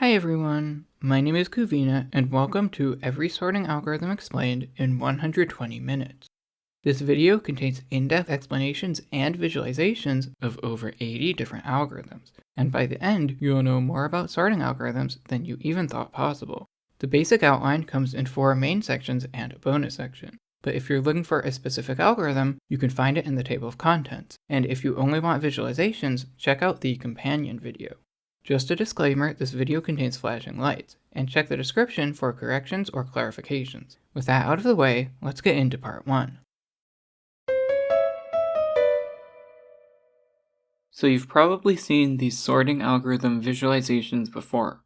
Hi everyone, my name is Kuvina and welcome to Every Sorting Algorithm Explained in 120 Minutes. This video contains in-depth explanations and visualizations of over 80 different algorithms, and by the end you'll know more about sorting algorithms than you even thought possible. The basic outline comes in 4 main sections and a bonus section, but if you're looking for a specific algorithm, you can find it in the table of contents, and if you only want visualizations, check out the companion video. Just a disclaimer, this video contains flashing lights, and check the description for corrections or clarifications. With that out of the way, let's get into part 1. So you've probably seen these sorting algorithm visualizations before.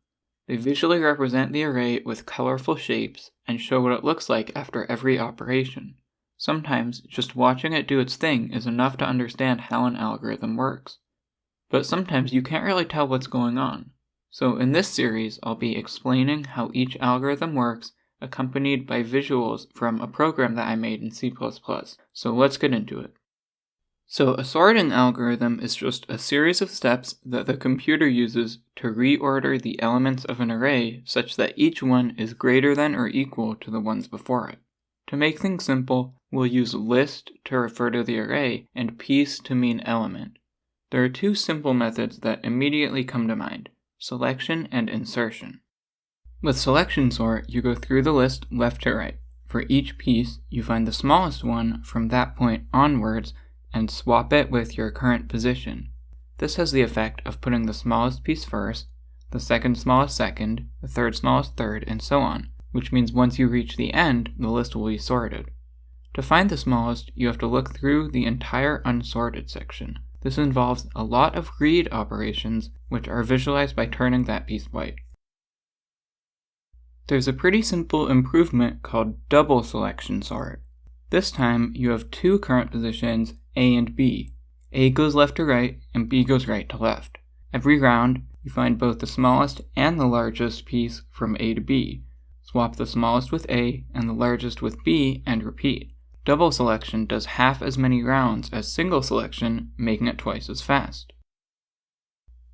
They visually represent the array with colorful shapes and show what it looks like after every operation. Sometimes just watching it do its thing is enough to understand how an algorithm works. But sometimes you can't really tell what's going on. So in this series, I'll be explaining how each algorithm works, accompanied by visuals from a program that I made in C++. So let's get into it. So a sorting algorithm is just a series of steps that the computer uses to reorder the elements of an array such that each one is greater than or equal to the ones before it. To make things simple, we'll use list to refer to the array and piece to mean element. There are 2 simple methods that immediately come to mind, selection and insertion. With selection sort, you go through the list left to right. For each piece, you find the smallest one from that point onwards and swap it with your current position. This has the effect of putting the smallest piece first, the second smallest second, the third smallest third, and so on, which means once you reach the end, the list will be sorted. To find the smallest, you have to look through the entire unsorted section. This involves a lot of read operations, which are visualized by turning that piece white. There's a pretty simple improvement called double selection sort. This time, you have 2 current positions, A and B. A goes left to right, and B goes right to left. Every round, you find both the smallest and the largest piece from A to B. Swap the smallest with A and the largest with B, and repeat. Double selection does half as many rounds as single selection, making it twice as fast.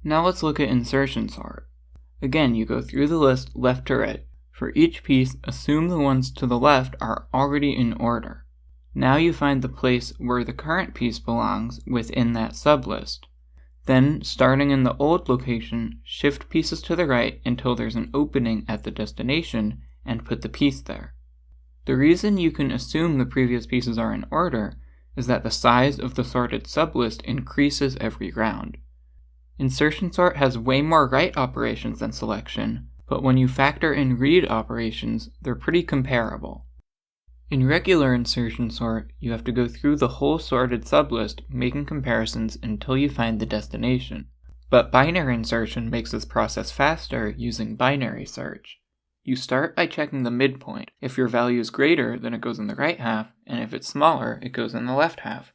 Now let's look at insertion sort. Again, you go through the list left to right. For each piece, assume the ones to the left are already in order. Now you find the place where the current piece belongs within that sublist. Then, starting in the old location, shift pieces to the right until there's an opening at the destination and put the piece there. The reason you can assume the previous pieces are in order is that the size of the sorted sublist increases every round. Insertion sort has way more write operations than selection, but when you factor in read operations, they're pretty comparable. In regular insertion sort, you have to go through the whole sorted sublist, making comparisons until you find the destination. But binary insertion makes this process faster using binary search. You start by checking the midpoint. If your value is greater, then it goes in the right half, and if it's smaller, it goes in the left half.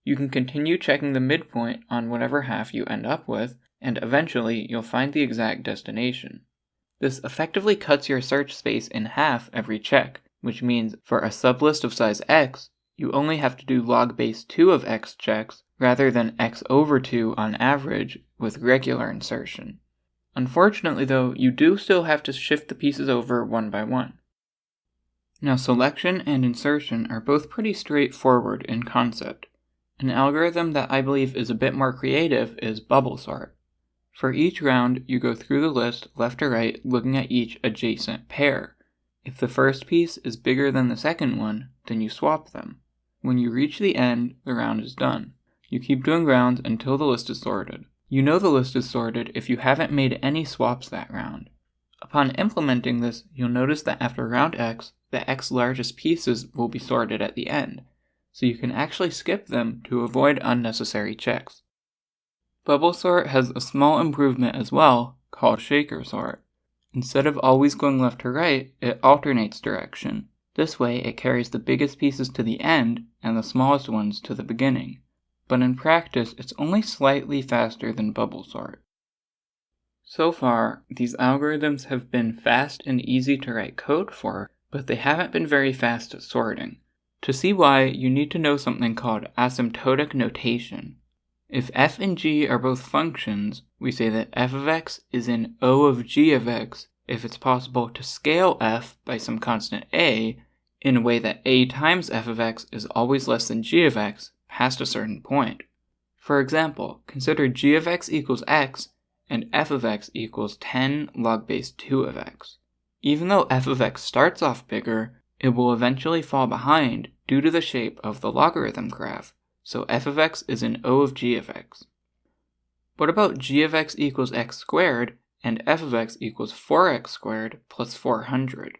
You can continue checking the midpoint on whatever half you end up with, and eventually you'll find the exact destination. This effectively cuts your search space in half every check, which means for a sublist of size x, you only have to do log base 2 of x checks, rather than x over 2 on average with regular insertion. Unfortunately though, you do still have to shift the pieces over one by one. Now selection and insertion are both pretty straightforward in concept. An algorithm that I believe is a bit more creative is bubble sort. For each round, you go through the list left to right looking at each adjacent pair. If the first piece is bigger than the second one, then you swap them. When you reach the end, the round is done. You keep doing rounds until the list is sorted. You know the list is sorted if you haven't made any swaps that round. Upon implementing this, you'll notice that after round x, the x largest pieces will be sorted at the end, so you can actually skip them to avoid unnecessary checks. Bubble sort has a small improvement as well, called shaker sort. Instead of always going left to right, it alternates direction. This way, it carries the biggest pieces to the end and the smallest ones to the beginning. But in practice, it's only slightly faster than bubble sort. So far, these algorithms have been fast and easy to write code for, but they haven't been very fast at sorting. To see why, you need to know something called asymptotic notation. If f and g are both functions, we say that f of x is in O of g of x if it's possible to scale f by some constant a in a way that a times f of x is always less than g of x past a certain point. For example, consider g of x equals x and f of x equals 10 log base 2 of x. Even though f of x starts off bigger, it will eventually fall behind due to the shape of the logarithm graph, so f of x is in O of g of x. What about g of x equals x squared and f of x equals 4x squared plus 400?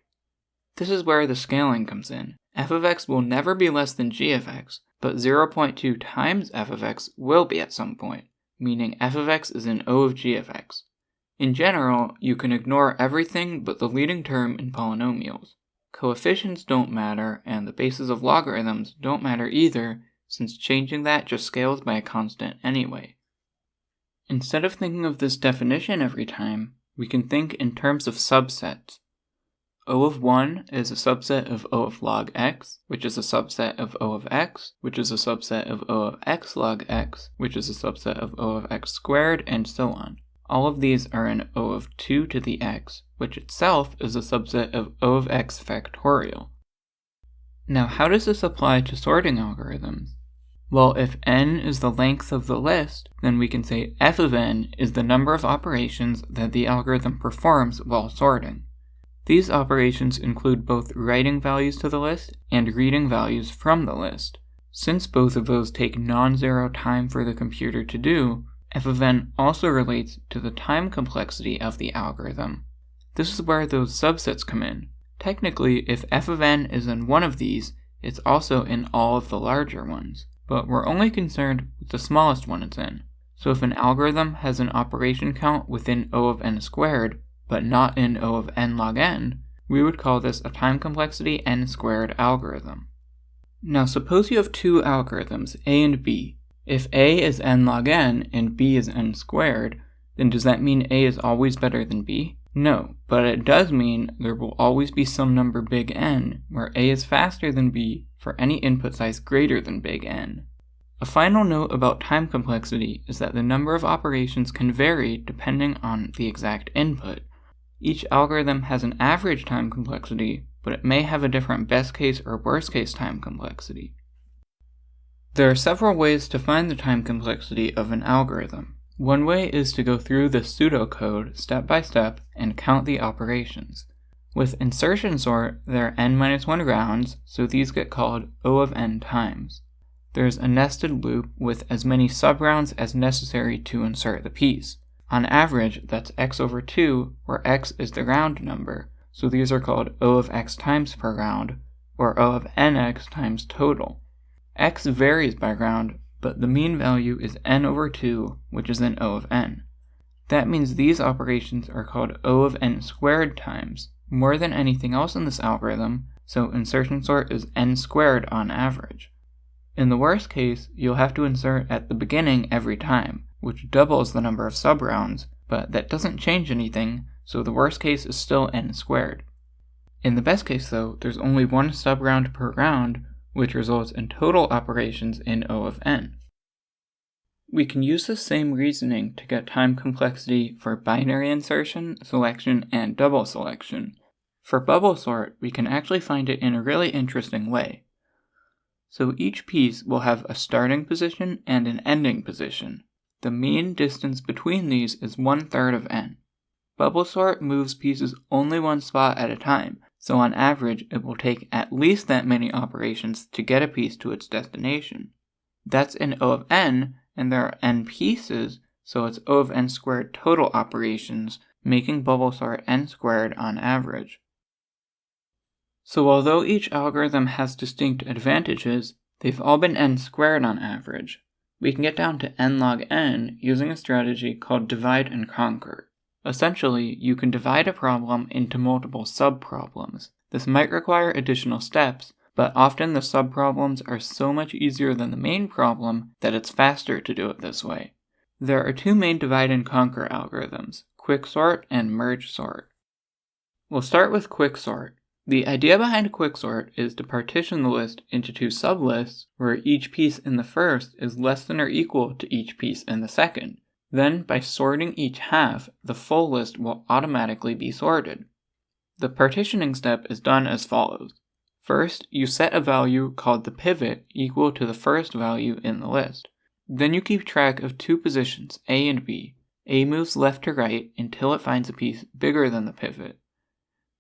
This is where the scaling comes in. F of x will never be less than g of x, but 0.2 times f of x will be at some point, meaning f of x is in O of g of x. In general, you can ignore everything but the leading term in polynomials. Coefficients don't matter, and the bases of logarithms don't matter either, since changing that just scales by a constant anyway. Instead of thinking of this definition every time, we can think in terms of subsets. O of 1 is a subset of O of log x, which is a subset of O of x, which is a subset of O of x log x, which is a subset of O of x squared, and so on. All of these are in O of 2 to the x, which itself is a subset of O of x factorial. Now, how does this apply to sorting algorithms? Well, if n is the length of the list, then we can say f of n is the number of operations that the algorithm performs while sorting. These operations include both writing values to the list and reading values from the list. Since both of those take non-zero time for the computer to do, f of n also relates to the time complexity of the algorithm. This is where those subsets come in. Technically, if f of n is in one of these, it's also in all of the larger ones, but we're only concerned with the smallest one it's in. So if an algorithm has an operation count within O of n squared, but not in O of n log n, we would call this a time complexity n squared algorithm. Now suppose you have two algorithms, A and B. If A is n log n and B is n squared, then does that mean A is always better than B? No, but it does mean there will always be some number big N where A is faster than B for any input size greater than big N. A final note about time complexity is that the number of operations can vary depending on the exact input. Each algorithm has an average time complexity, but it may have a different best case or worst case time complexity. There are several ways to find the time complexity of an algorithm. One way is to go through the pseudocode step by step and count the operations. With insertion sort, there are n-1 rounds, so these get called O of n times. There's a nested loop with as many sub-rounds as necessary to insert the piece. On average, that's x over 2, where x is the round number, so these are called O of x times per round, or O of nx times total. X varies by round, but the mean value is n over 2, which is in O of n. That means these operations are called O of n squared times, more than anything else in this algorithm, so insertion sort is n squared on average. In the worst case, you'll have to insert at the beginning every time, which doubles the number of sub-rounds, but that doesn't change anything, so the worst case is still n squared. In the best case though, there's only one sub-round per round, which results in total operations in O of n. We can use the same reasoning to get time complexity for binary insertion, selection, and double selection. For bubble sort, we can actually find it in a really interesting way. So each piece will have a starting position and an ending position. The mean distance between these is 1/3 of n. Bubble sort moves pieces only one spot at a time, so on average it will take at least that many operations to get a piece to its destination. That's in O of n, and there are n pieces, so it's O of n squared total operations, making bubble sort n squared on average. So although each algorithm has distinct advantages, they've all been n squared on average. We can get down to n log n using a strategy called divide and conquer. Essentially, you can divide a problem into multiple sub-problems. This might require additional steps, but often the sub-problems are so much easier than the main problem that it's faster to do it this way. There are two main divide and conquer algorithms, quicksort and merge-sort. We'll start with quicksort. The idea behind quicksort is to partition the list into two sublists where each piece in the first is less than or equal to each piece in the second. Then, by sorting each half, the full list will automatically be sorted. The partitioning step is done as follows. First, you set a value called the pivot equal to the first value in the list. Then you keep track of two positions, A and B. A moves left to right until it finds a piece bigger than the pivot.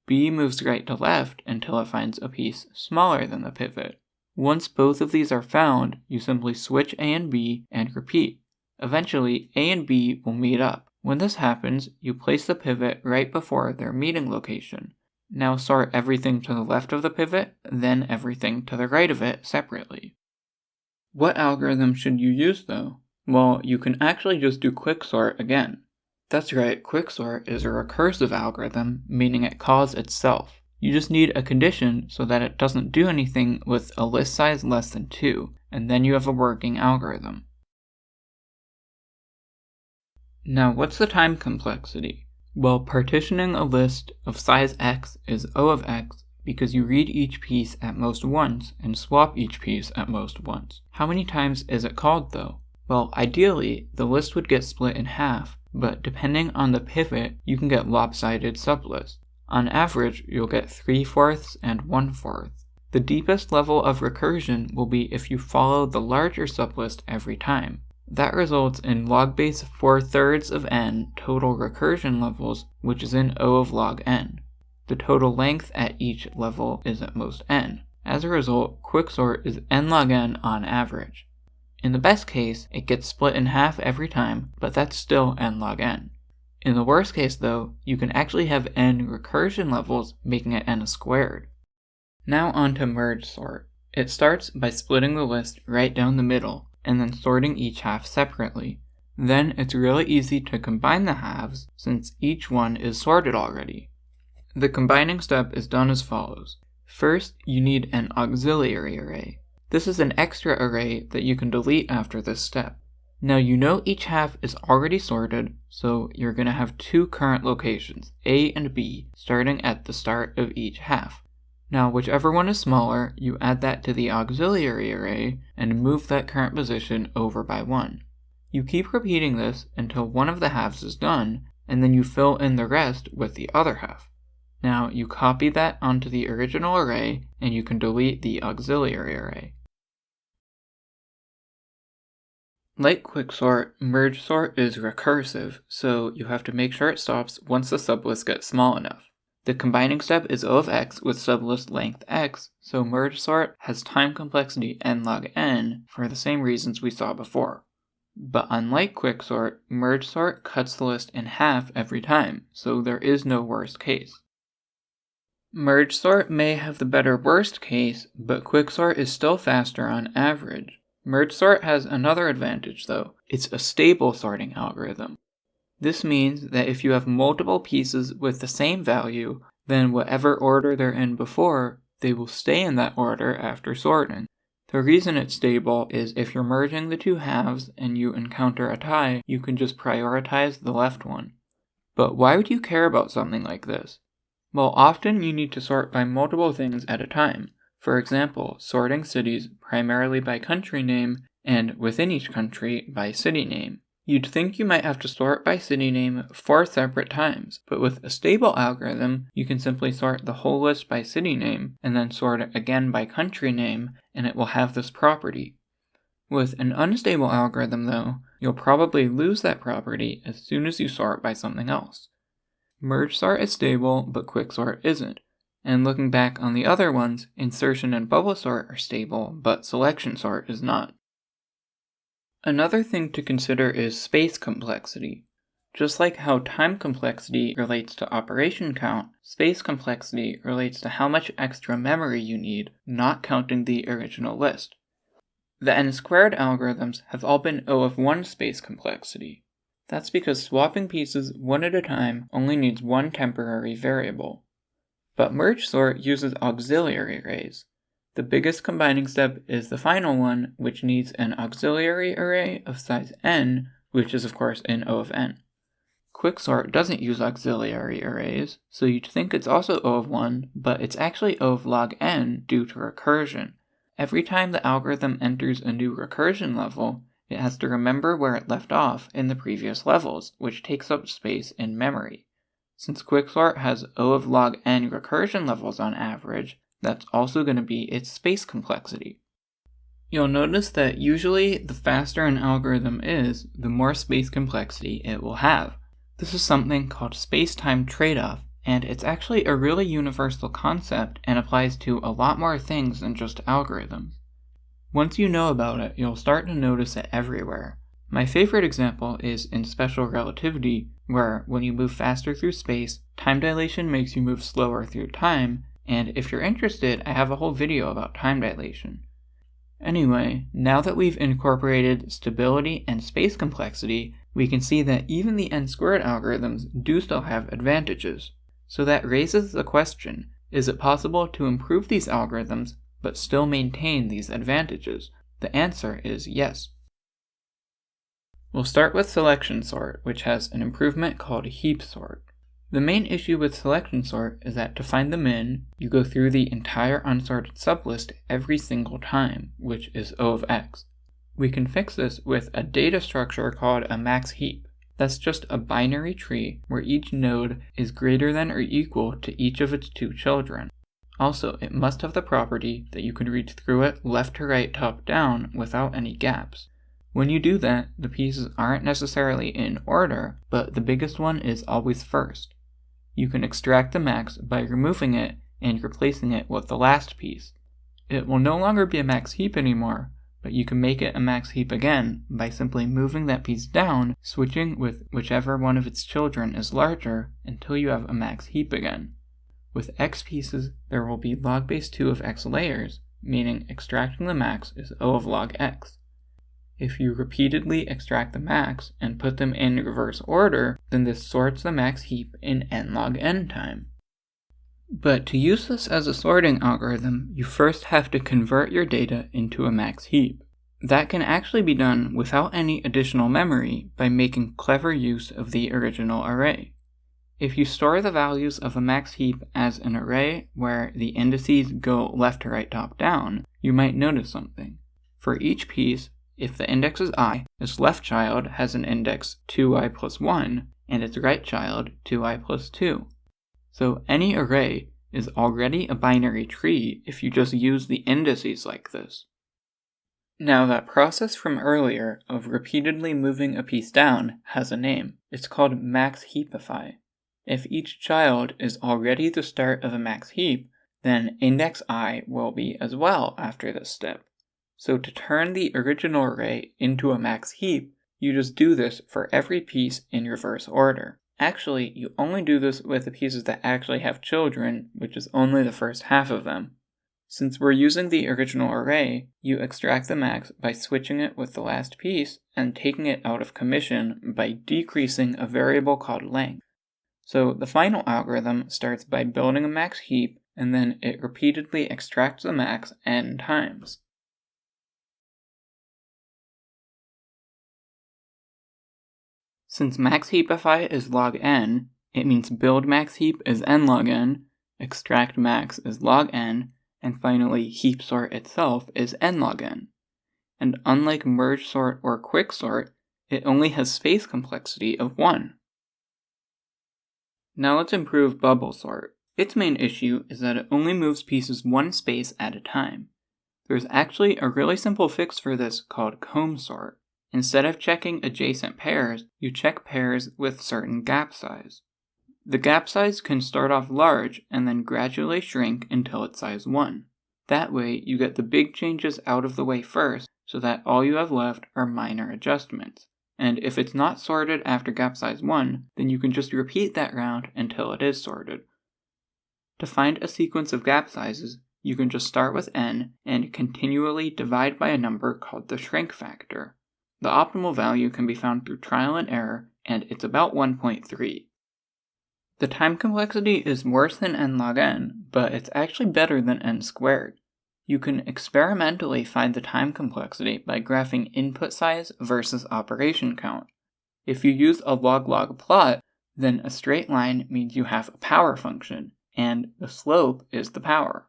B moves right to left until it finds a piece smaller than the pivot. Once both of these are found, you simply switch A and B and repeat. Eventually, A and B will meet up. When this happens, you place the pivot right before their meeting location. Now sort everything to the left of the pivot, then everything to the right of it separately. What algorithm should you use though? Well, you can actually just do quicksort again. That's right, quicksort is a recursive algorithm, meaning it calls itself. You just need a condition so that it doesn't do anything with a list size less than 2, and then you have a working algorithm. Now, what's the time complexity? Well, partitioning a list of size x is O of x because you read each piece at most once and swap each piece at most once. How many times is it called though? Well, ideally, the list would get split in half, but depending on the pivot, you can get lopsided sublists. On average, you'll get 3/4 and 1/4. The deepest level of recursion will be if you follow the larger sublist every time. That results in log base 4/3 of n total recursion levels, which is in O of log n. The total length at each level is at most n. As a result, quicksort is n log n on average. In the best case, it gets split in half every time, but that's still n log n. In the worst case though, you can actually have n recursion levels, making it n squared. Now on to merge sort. It starts by splitting the list right down the middle, and then sorting each half separately. Then it's really easy to combine the halves, since each one is sorted already. The combining step is done as follows. First, you need an auxiliary array. This is an extra array that you can delete after this step. Now you know each half is already sorted, so you're going to have two current locations, A and B, starting at the start of each half. Now whichever one is smaller, you add that to the auxiliary array and move that current position over by 1. You keep repeating this until one of the halves is done, and then you fill in the rest with the other half. Now you copy that onto the original array, and you can delete the auxiliary array. Like quicksort, merge sort is recursive, so you have to make sure it stops once the sublist gets small enough. The combining step is O of x with sublist length x, so merge sort has time complexity n log n for the same reasons we saw before. But unlike quicksort, merge sort cuts the list in half every time, so there is no worst case. Merge sort may have the better worst case, but quicksort is still faster on average. Merge sort has another advantage though. It's a stable sorting algorithm. This means that if you have multiple pieces with the same value, then whatever order they're in before, they will stay in that order after sorting. The reason it's stable is if you're merging the two halves and you encounter a tie, you can just prioritize the left one. But why would you care about something like this? Well, often you need to sort by multiple things at a time. For example, sorting cities primarily by country name, and within each country by city name. You'd think you might have to sort by city name 4 separate times, but with a stable algorithm, you can simply sort the whole list by city name, and then sort it again by country name, and it will have this property. With an unstable algorithm though, you'll probably lose that property as soon as you sort by something else. Merge sort is stable, but quicksort isn't. And looking back on the other ones, insertion and bubble sort are stable, but selection sort is not. Another thing to consider is space complexity. Just like how time complexity relates to operation count, space complexity relates to how much extra memory you need, not counting the original list. The n-squared algorithms have all been O of 1 space complexity. That's because swapping pieces one at a time only needs one temporary variable. But merge sort uses auxiliary arrays. The biggest combining step is the final one, which needs an auxiliary array of size n, which is of course in O of n. Quicksort doesn't use auxiliary arrays, so you'd think it's also O of 1, but it's actually O of log n due to recursion. Every time the algorithm enters a new recursion level, it has to remember where it left off in the previous levels, which takes up space in memory. Since Quicksort has O of log n recursion levels on average, that's also going to be its space complexity. You'll notice that usually the faster an algorithm is, the more space complexity it will have. This is something called space-time trade-off, and it's actually a really universal concept and applies to a lot more things than just algorithms. Once you know about it, you'll start to notice it everywhere. My favorite example is in special relativity, where when you move faster through space, time dilation makes you move slower through time, and if you're interested, I have a whole video about time dilation. Anyway, now that we've incorporated stability and space complexity, we can see that even the n-squared algorithms do still have advantages. So that raises the question, is it possible to improve these algorithms but still maintain these advantages? The answer is yes. We'll start with selection sort, which has an improvement called heap sort. The main issue with selection sort is that to find the min, you go through the entire unsorted sublist every single time, which is O of x. We can fix this with a data structure called a max heap. That's just a binary tree where each node is greater than or equal to each of its two children. Also, it must have the property that you can read through it left to right, top down without any gaps. When you do that, the pieces aren't necessarily in order, but the biggest one is always first. You can extract the max by removing it and replacing it with the last piece. It will no longer be a max heap anymore, but you can make it a max heap again by simply moving that piece down, switching with whichever one of its children is larger until you have a max heap again. With x pieces, there will be log base 2 of x layers, meaning extracting the max is O of log x. If you repeatedly extract the max and put them in reverse order, then this sorts the max heap in n log n time. But to use this as a sorting algorithm, you first have to convert your data into a max heap. That can actually be done without any additional memory by making clever use of the original array. If you store the values of a max heap as an array where the indices go left to right, top down, you might notice something. For each piece, if the index is I, its left child has an index 2i plus 1, and its right child 2i plus 2. So any array is already a binary tree if you just use the indices like this. Now that process from earlier of repeatedly moving a piece down has a name. It's called max heapify. If each child is already the start of a max heap, then index I will be as well after this step. So to turn the original array into a max heap, you just do this for every piece in reverse order. Actually, you only do this with the pieces that actually have children, which is only the first half of them. Since we're using the original array, you extract the max by switching it with the last piece and taking it out of commission by decreasing a variable called length. So the final algorithm starts by building a max heap, and then it repeatedly extracts the max n times. Since max heapify is log n, it means build max heap is n log n, extract max is log n, and finally heap sort itself is n log n. And unlike merge sort or quick sort, it only has space complexity of 1. Now let's improve bubble sort. Its main issue is that it only moves pieces one space at a time. There's actually a really simple fix for this called comb sort. Instead of checking adjacent pairs, you check pairs with certain gap size. The gap size can start off large and then gradually shrink until it's size 1. That way, you get the big changes out of the way first, so that all you have left are minor adjustments. And if it's not sorted after gap size 1, then you can just repeat that round until it is sorted. To find a sequence of gap sizes, you can just start with n and continually divide by a number called the shrink factor. The optimal value can be found through trial and error, and it's about 1.3. The time complexity is worse than n log n, but it's actually better than n squared. You can experimentally find the time complexity by graphing input size versus operation count. If you use a log-log plot, then a straight line means you have a power function, and the slope is the power.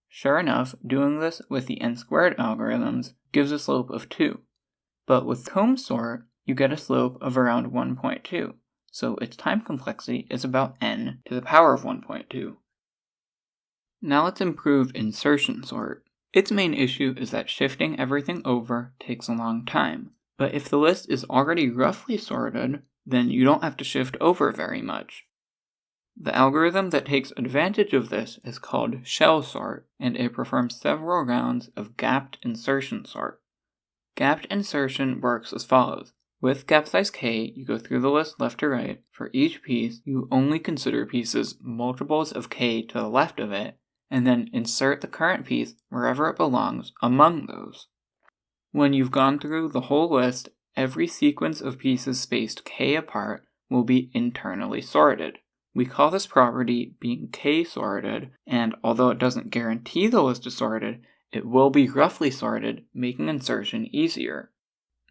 Sure enough, doing this with the n-squared algorithms gives a slope of 2. But with comb sort, you get a slope of around 1.2, so its time complexity is about n to the power of 1.2. Now let's improve insertion sort. Its main issue is that shifting everything over takes a long time, but if the list is already roughly sorted, then you don't have to shift over very much. The algorithm that takes advantage of this is called shell sort, and it performs several rounds of gapped insertion sort. Gapped insertion works as follows. With gap size k, you go through the list left to right. For each piece, you only consider pieces multiples of k to the left of it, and then insert the current piece wherever it belongs among those. When you've gone through the whole list, every sequence of pieces spaced k apart will be internally sorted. We call this property being k-sorted, and although it doesn't guarantee the list is sorted, it will be roughly sorted, making insertion easier.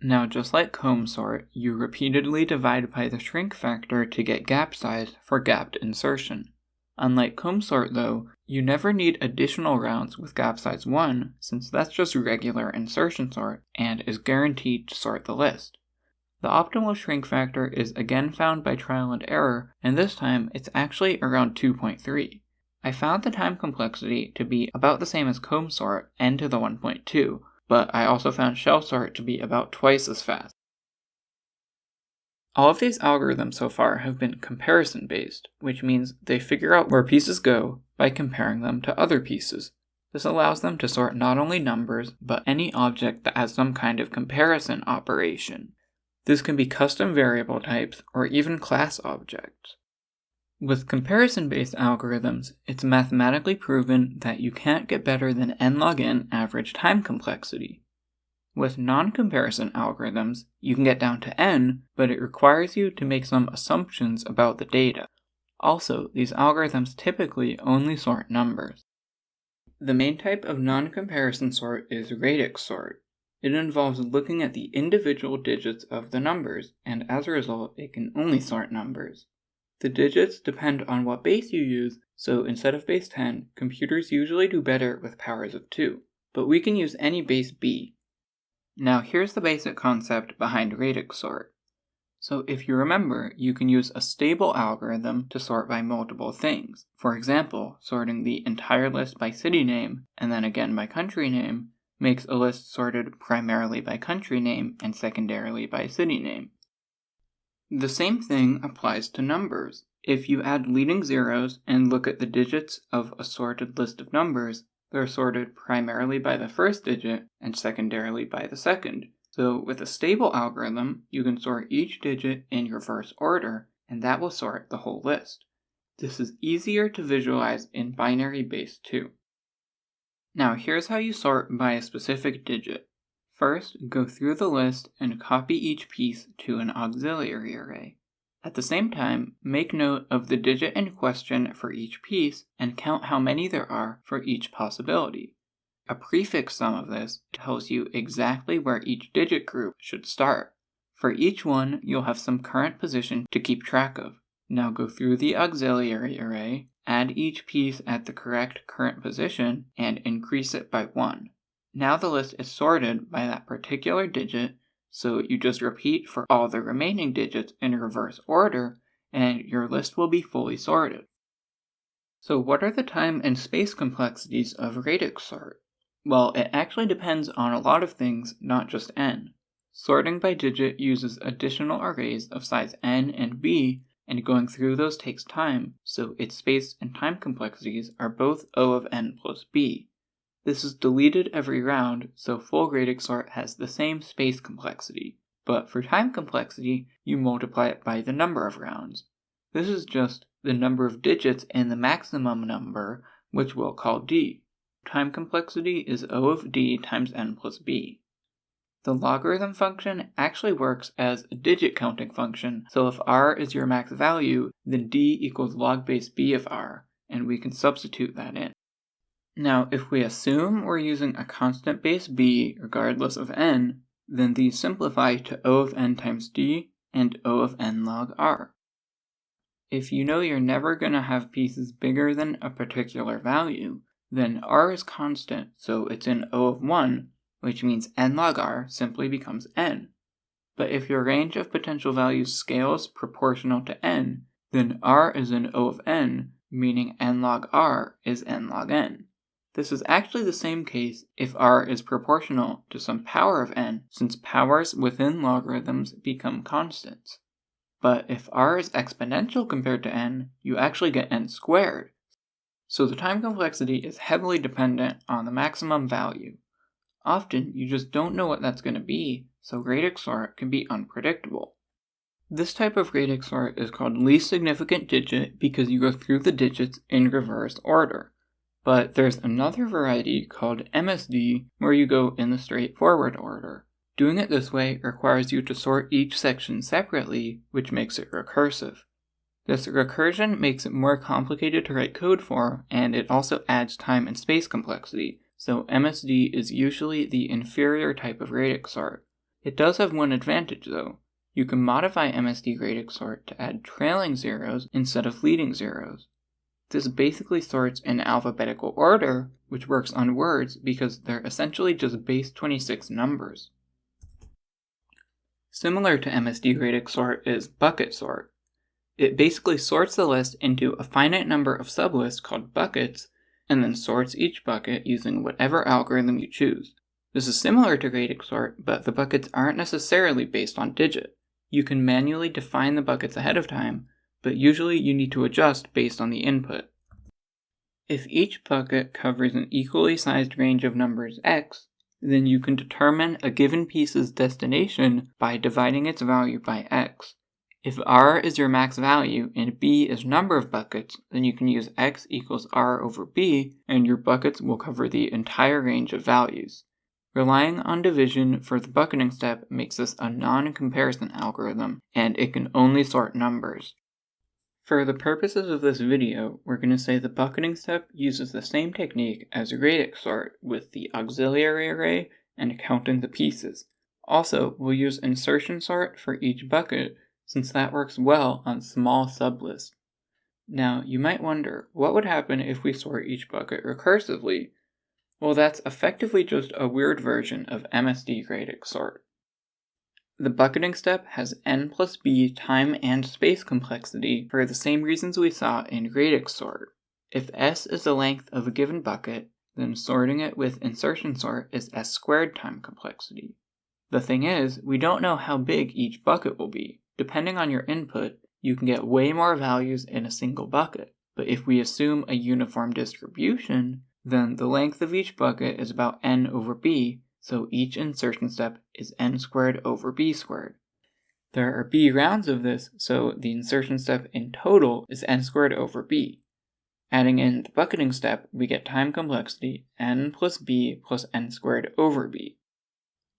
Now, just like comb sort, you repeatedly divide by the shrink factor to get gap size for gapped insertion. Unlike comb sort though, you never need additional rounds with gap size 1, since that's just regular insertion sort and is guaranteed to sort the list. The optimal shrink factor is again found by trial and error, and this time it's actually around 2.3. I found the time complexity to be about the same as comb sort, n to the 1.2, but I also found shell sort to be about twice as fast. All of these algorithms so far have been comparison-based, which means they figure out where pieces go by comparing them to other pieces. This allows them to sort not only numbers, but any object that has some kind of comparison operation. This can be custom variable types or even class objects. With comparison-based algorithms, it's mathematically proven that you can't get better than n log n average time complexity. With non-comparison algorithms, you can get down to n, but it requires you to make some assumptions about the data. Also, these algorithms typically only sort numbers. The main type of non-comparison sort is radix sort. It involves looking at the individual digits of the numbers, and as a result, it can only sort numbers. The digits depend on what base you use, so instead of base 10, computers usually do better with powers of 2, but we can use any base b. Now here's the basic concept behind radix sort. So if you remember, you can use a stable algorithm to sort by multiple things. For example, sorting the entire list by city name, and then again by country name, makes a list sorted primarily by country name and secondarily by city name. The same thing applies to numbers. If you add leading zeros and look at the digits of a sorted list of numbers, they're sorted primarily by the first digit and secondarily by the second. So with a stable algorithm, you can sort each digit in reverse order, and that will sort the whole list. This is easier to visualize in binary base 2. Now here's how you sort by a specific digit. First, go through the list and copy each piece to an auxiliary array. At the same time, make note of the digit in question for each piece and count how many there are for each possibility. A prefix sum of this tells you exactly where each digit group should start. For each one, you'll have some current position to keep track of. Now go through the auxiliary array, add each piece at the correct current position, and increase it by 1. Now the list is sorted by that particular digit, so you just repeat for all the remaining digits in reverse order, and your list will be fully sorted. So what are the time and space complexities of radix sort? Well, it actually depends on a lot of things, not just n. Sorting by digit uses additional arrays of size n and b, and going through those takes time, so its space and time complexities are both O of n plus b. This is deleted every round, so full radix sort has the same space complexity, but for time complexity, you multiply it by the number of rounds. This is just the number of digits in the maximum number, which we'll call d. Time complexity is O of d times n plus b. The logarithm function actually works as a digit counting function, so if r is your max value, then d equals log base b of r, and we can substitute that in. Now, if we assume we're using a constant base b regardless of n, then these simplify to O of n times d and O of n log r. If you know you're never going to have pieces bigger than a particular value, then r is constant, so it's in O of 1, which means n log r simply becomes n. But if your range of potential values scales proportional to n, then r is in O of n, meaning n log r is n log n. This is actually the same case if r is proportional to some power of n, since powers within logarithms become constants. But if r is exponential compared to n, you actually get n squared. So the time complexity is heavily dependent on the maximum value. Often, you just don't know what that's going to be, so radix sort can be unpredictable. This type of radix sort is called least significant digit because you go through the digits in reverse order. But there's another variety called MSD where you go in the straightforward order. Doing it this way requires you to sort each section separately, which makes it recursive. This recursion makes it more complicated to write code for, and it also adds time and space complexity, so MSD is usually the inferior type of radix sort. It does have one advantage though. You can modify MSD radix sort to add trailing zeros instead of leading zeros. This basically sorts in alphabetical order, which works on words because they're essentially just base 26 numbers. Similar to MSD radix sort is bucket sort. It basically sorts the list into a finite number of sublists called buckets, and then sorts each bucket using whatever algorithm you choose. This is similar to radix sort, but the buckets aren't necessarily based on digit. You can manually define the buckets ahead of time, but usually you need to adjust based on the input. If each bucket covers an equally sized range of numbers x, then you can determine a given piece's destination by dividing its value by x. If r is your max value and b is number of buckets, then you can use x equals r over b, and your buckets will cover the entire range of values. Relying on division for the bucketing step makes this a non-comparison algorithm, and it can only sort numbers. For the purposes of this video, we're going to say the bucketing step uses the same technique as radix sort with the auxiliary array and counting the pieces. Also, we'll use insertion sort for each bucket, since that works well on small sublists. Now, you might wonder, what would happen if we sort each bucket recursively? Well, that's effectively just a weird version of MSD radix sort. The bucketing step has n plus b time and space complexity for the same reasons we saw in radix sort. If s is the length of a given bucket, then sorting it with insertion sort is s squared time complexity. The thing is, we don't know how big each bucket will be. Depending on your input, you can get way more values in a single bucket. But if we assume a uniform distribution, then the length of each bucket is about n over b, so each insertion step is n squared over b squared. There are b rounds of this, so the insertion step in total is n squared over b. Adding in the bucketing step, we get time complexity n plus b plus n squared over b.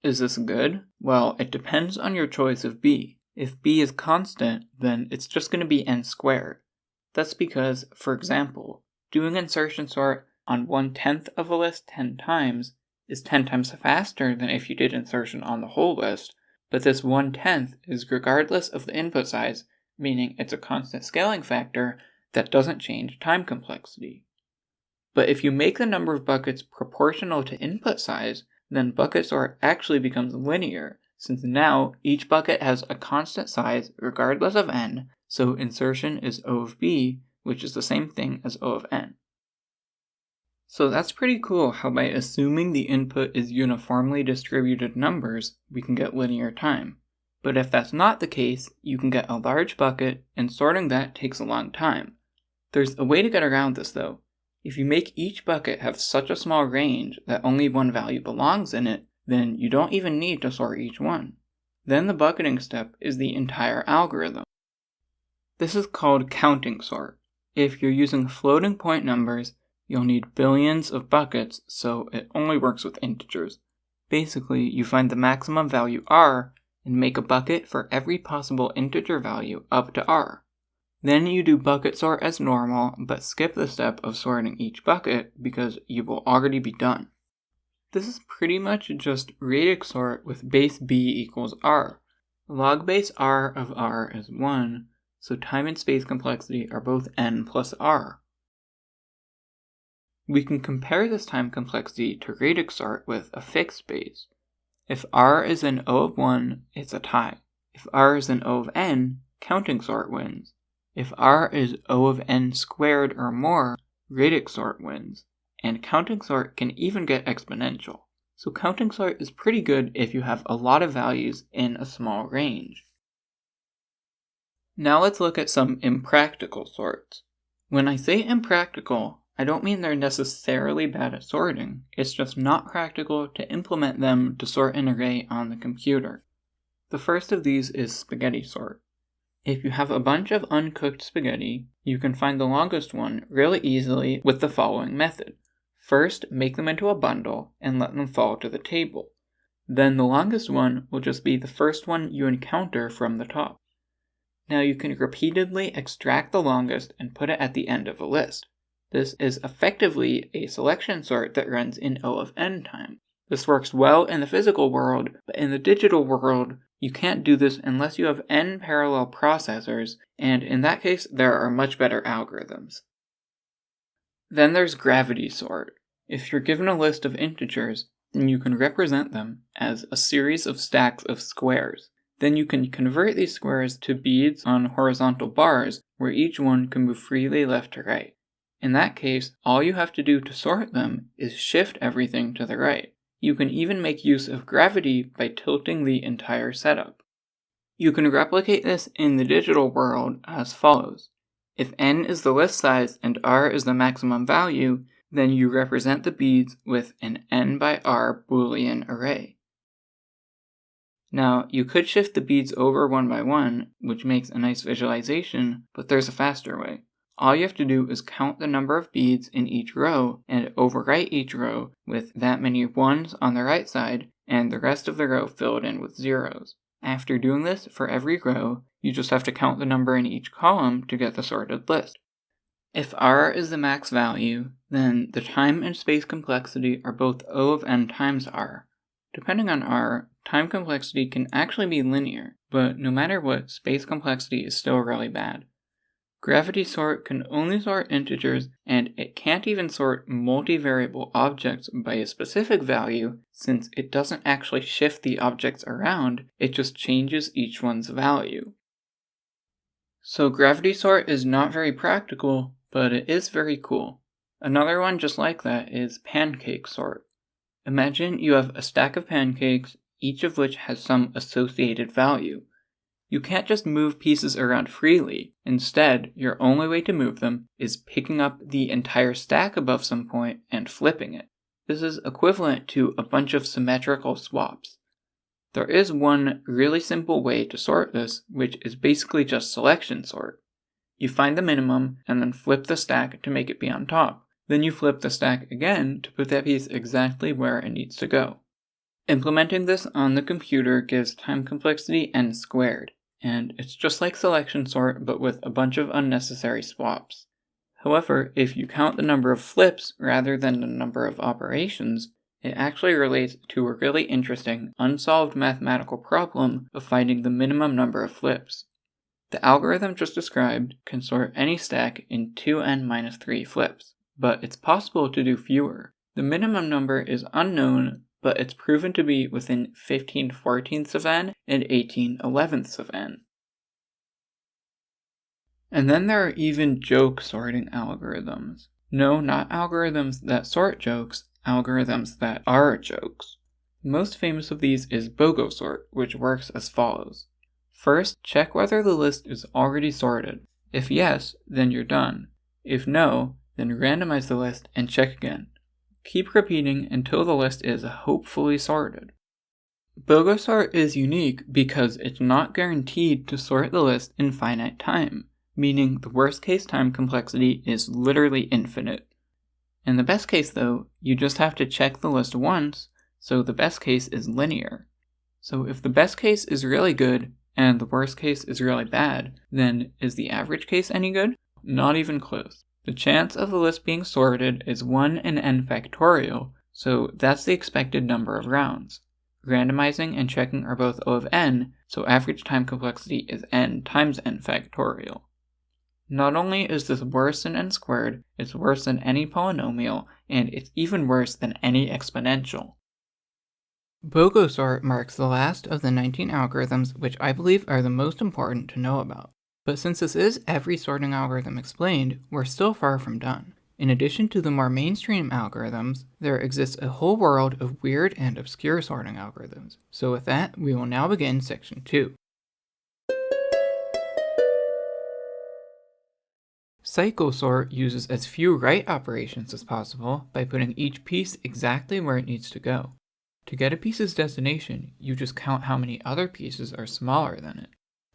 Is this good? Well, it depends on your choice of b. If b is constant, then it's just going to be n squared. That's because, for example, doing insertion sort on 1/10 of a list 10 times is 10 times faster than if you did insertion on the whole list, but this 1/10 is regardless of the input size, meaning it's a constant scaling factor that doesn't change time complexity. But if you make the number of buckets proportional to input size, then bucket sort actually becomes linear, since now each bucket has a constant size regardless of n, so insertion is O of b, which is the same thing as O of n. So that's pretty cool how by assuming the input is uniformly distributed numbers, we can get linear time. But if that's not the case, you can get a large bucket, and sorting that takes a long time. There's a way to get around this though. If you make each bucket have such a small range that only one value belongs in it, then you don't even need to sort each one. Then the bucketing step is the entire algorithm. This is called counting sort. If you're using floating point numbers, you'll need billions of buckets, so it only works with integers. Basically, you find the maximum value r and make a bucket for every possible integer value up to r. Then you do bucket sort as normal, but skip the step of sorting each bucket because you will already be done. This is pretty much just radix sort with base b equals r. Log base r of r is 1, so time and space complexity are both n plus r. We can compare this time complexity to radix sort with a fixed space. If r is in O of 1, it's a tie. If r is in O of n, counting sort wins. If r is O of n squared or more, radix sort wins. And counting sort can even get exponential. So counting sort is pretty good if you have a lot of values in a small range. Now let's look at some impractical sorts. When I say impractical, I don't mean they're necessarily bad at sorting, it's just not practical to implement them to sort an array on the computer. The first of these is spaghetti sort. If you have a bunch of uncooked spaghetti, you can find the longest one really easily with the following method. First, make them into a bundle and let them fall to the table. Then the longest one will just be the first one you encounter from the top. Now you can repeatedly extract the longest and put it at the end of a list. This is effectively a selection sort that runs in O of n time. This works well in the physical world, but in the digital world, you can't do this unless you have n parallel processors, and in that case, there are much better algorithms. Then there's gravity sort. If you're given a list of integers, then you can represent them as a series of stacks of squares. Then you can convert these squares to beads on horizontal bars, where each one can move freely left to right. In that case, all you have to do to sort them is shift everything to the right. You can even make use of gravity by tilting the entire setup. You can replicate this in the digital world as follows. If n is the list size and r is the maximum value, then you represent the beads with an n by r Boolean array. Now, you could shift the beads over one by one, which makes a nice visualization, but there's a faster way. All you have to do is count the number of beads in each row and overwrite each row with that many ones on the right side and the rest of the row filled in with zeros. After doing this for every row, you just have to count the number in each column to get the sorted list. If r is the max value, then the time and space complexity are both O of n times r. Depending on r, time complexity can actually be linear, but no matter what, space complexity is still really bad. Gravity sort can only sort integers, and it can't even sort multivariable objects by a specific value, since it doesn't actually shift the objects around, it just changes each one's value. So gravity sort is not very practical, but it is very cool. Another one just like that is pancake sort. Imagine you have a stack of pancakes, each of which has some associated value. You can't just move pieces around freely. Instead, your only way to move them is picking up the entire stack above some point and flipping it. This is equivalent to a bunch of symmetrical swaps. There is one really simple way to sort this, which is basically just selection sort. You find the minimum and then flip the stack to make it be on top. Then you flip the stack again to put that piece exactly where it needs to go. Implementing this on the computer gives time complexity n squared. And it's just like selection sort, but with a bunch of unnecessary swaps. However, if you count the number of flips rather than the number of operations, it actually relates to a really interesting, unsolved mathematical problem of finding the minimum number of flips. The algorithm just described can sort any stack in 2n-3 flips, but it's possible to do fewer. The minimum number is unknown, but it's proven to be within 15/14ths of n and 18/11ths of n. And then there are even joke sorting algorithms. No, not algorithms that sort jokes, algorithms that are jokes. The most famous of these is Bogo sort, which works as follows. First, check whether the list is already sorted. If yes, then you're done. If no, then randomize the list and check again. Keep repeating until the list is hopefully sorted. Bogo sort is unique because it's not guaranteed to sort the list in finite time, meaning the worst case time complexity is literally infinite. In the best case though, you just have to check the list once, so the best case is linear. So if the best case is really good, and the worst case is really bad, then is the average case any good? Not even close. The chance of the list being sorted is 1 in n factorial, so that's the expected number of rounds. Randomizing and checking are both O of n, so average time complexity is n times n factorial. Not only is this worse than n squared, it's worse than any polynomial, and it's even worse than any exponential. Bogo sort marks the last of the 19 algorithms which I believe are the most important to know about. But since this is every sorting algorithm explained, we're still far from done. In addition to the more mainstream algorithms, there exists a whole world of weird and obscure sorting algorithms. So with that, we will now begin section 2. Cycle sort uses as few write operations as possible by putting each piece exactly where it needs to go. To get a piece's destination, you just count how many other pieces are smaller than it.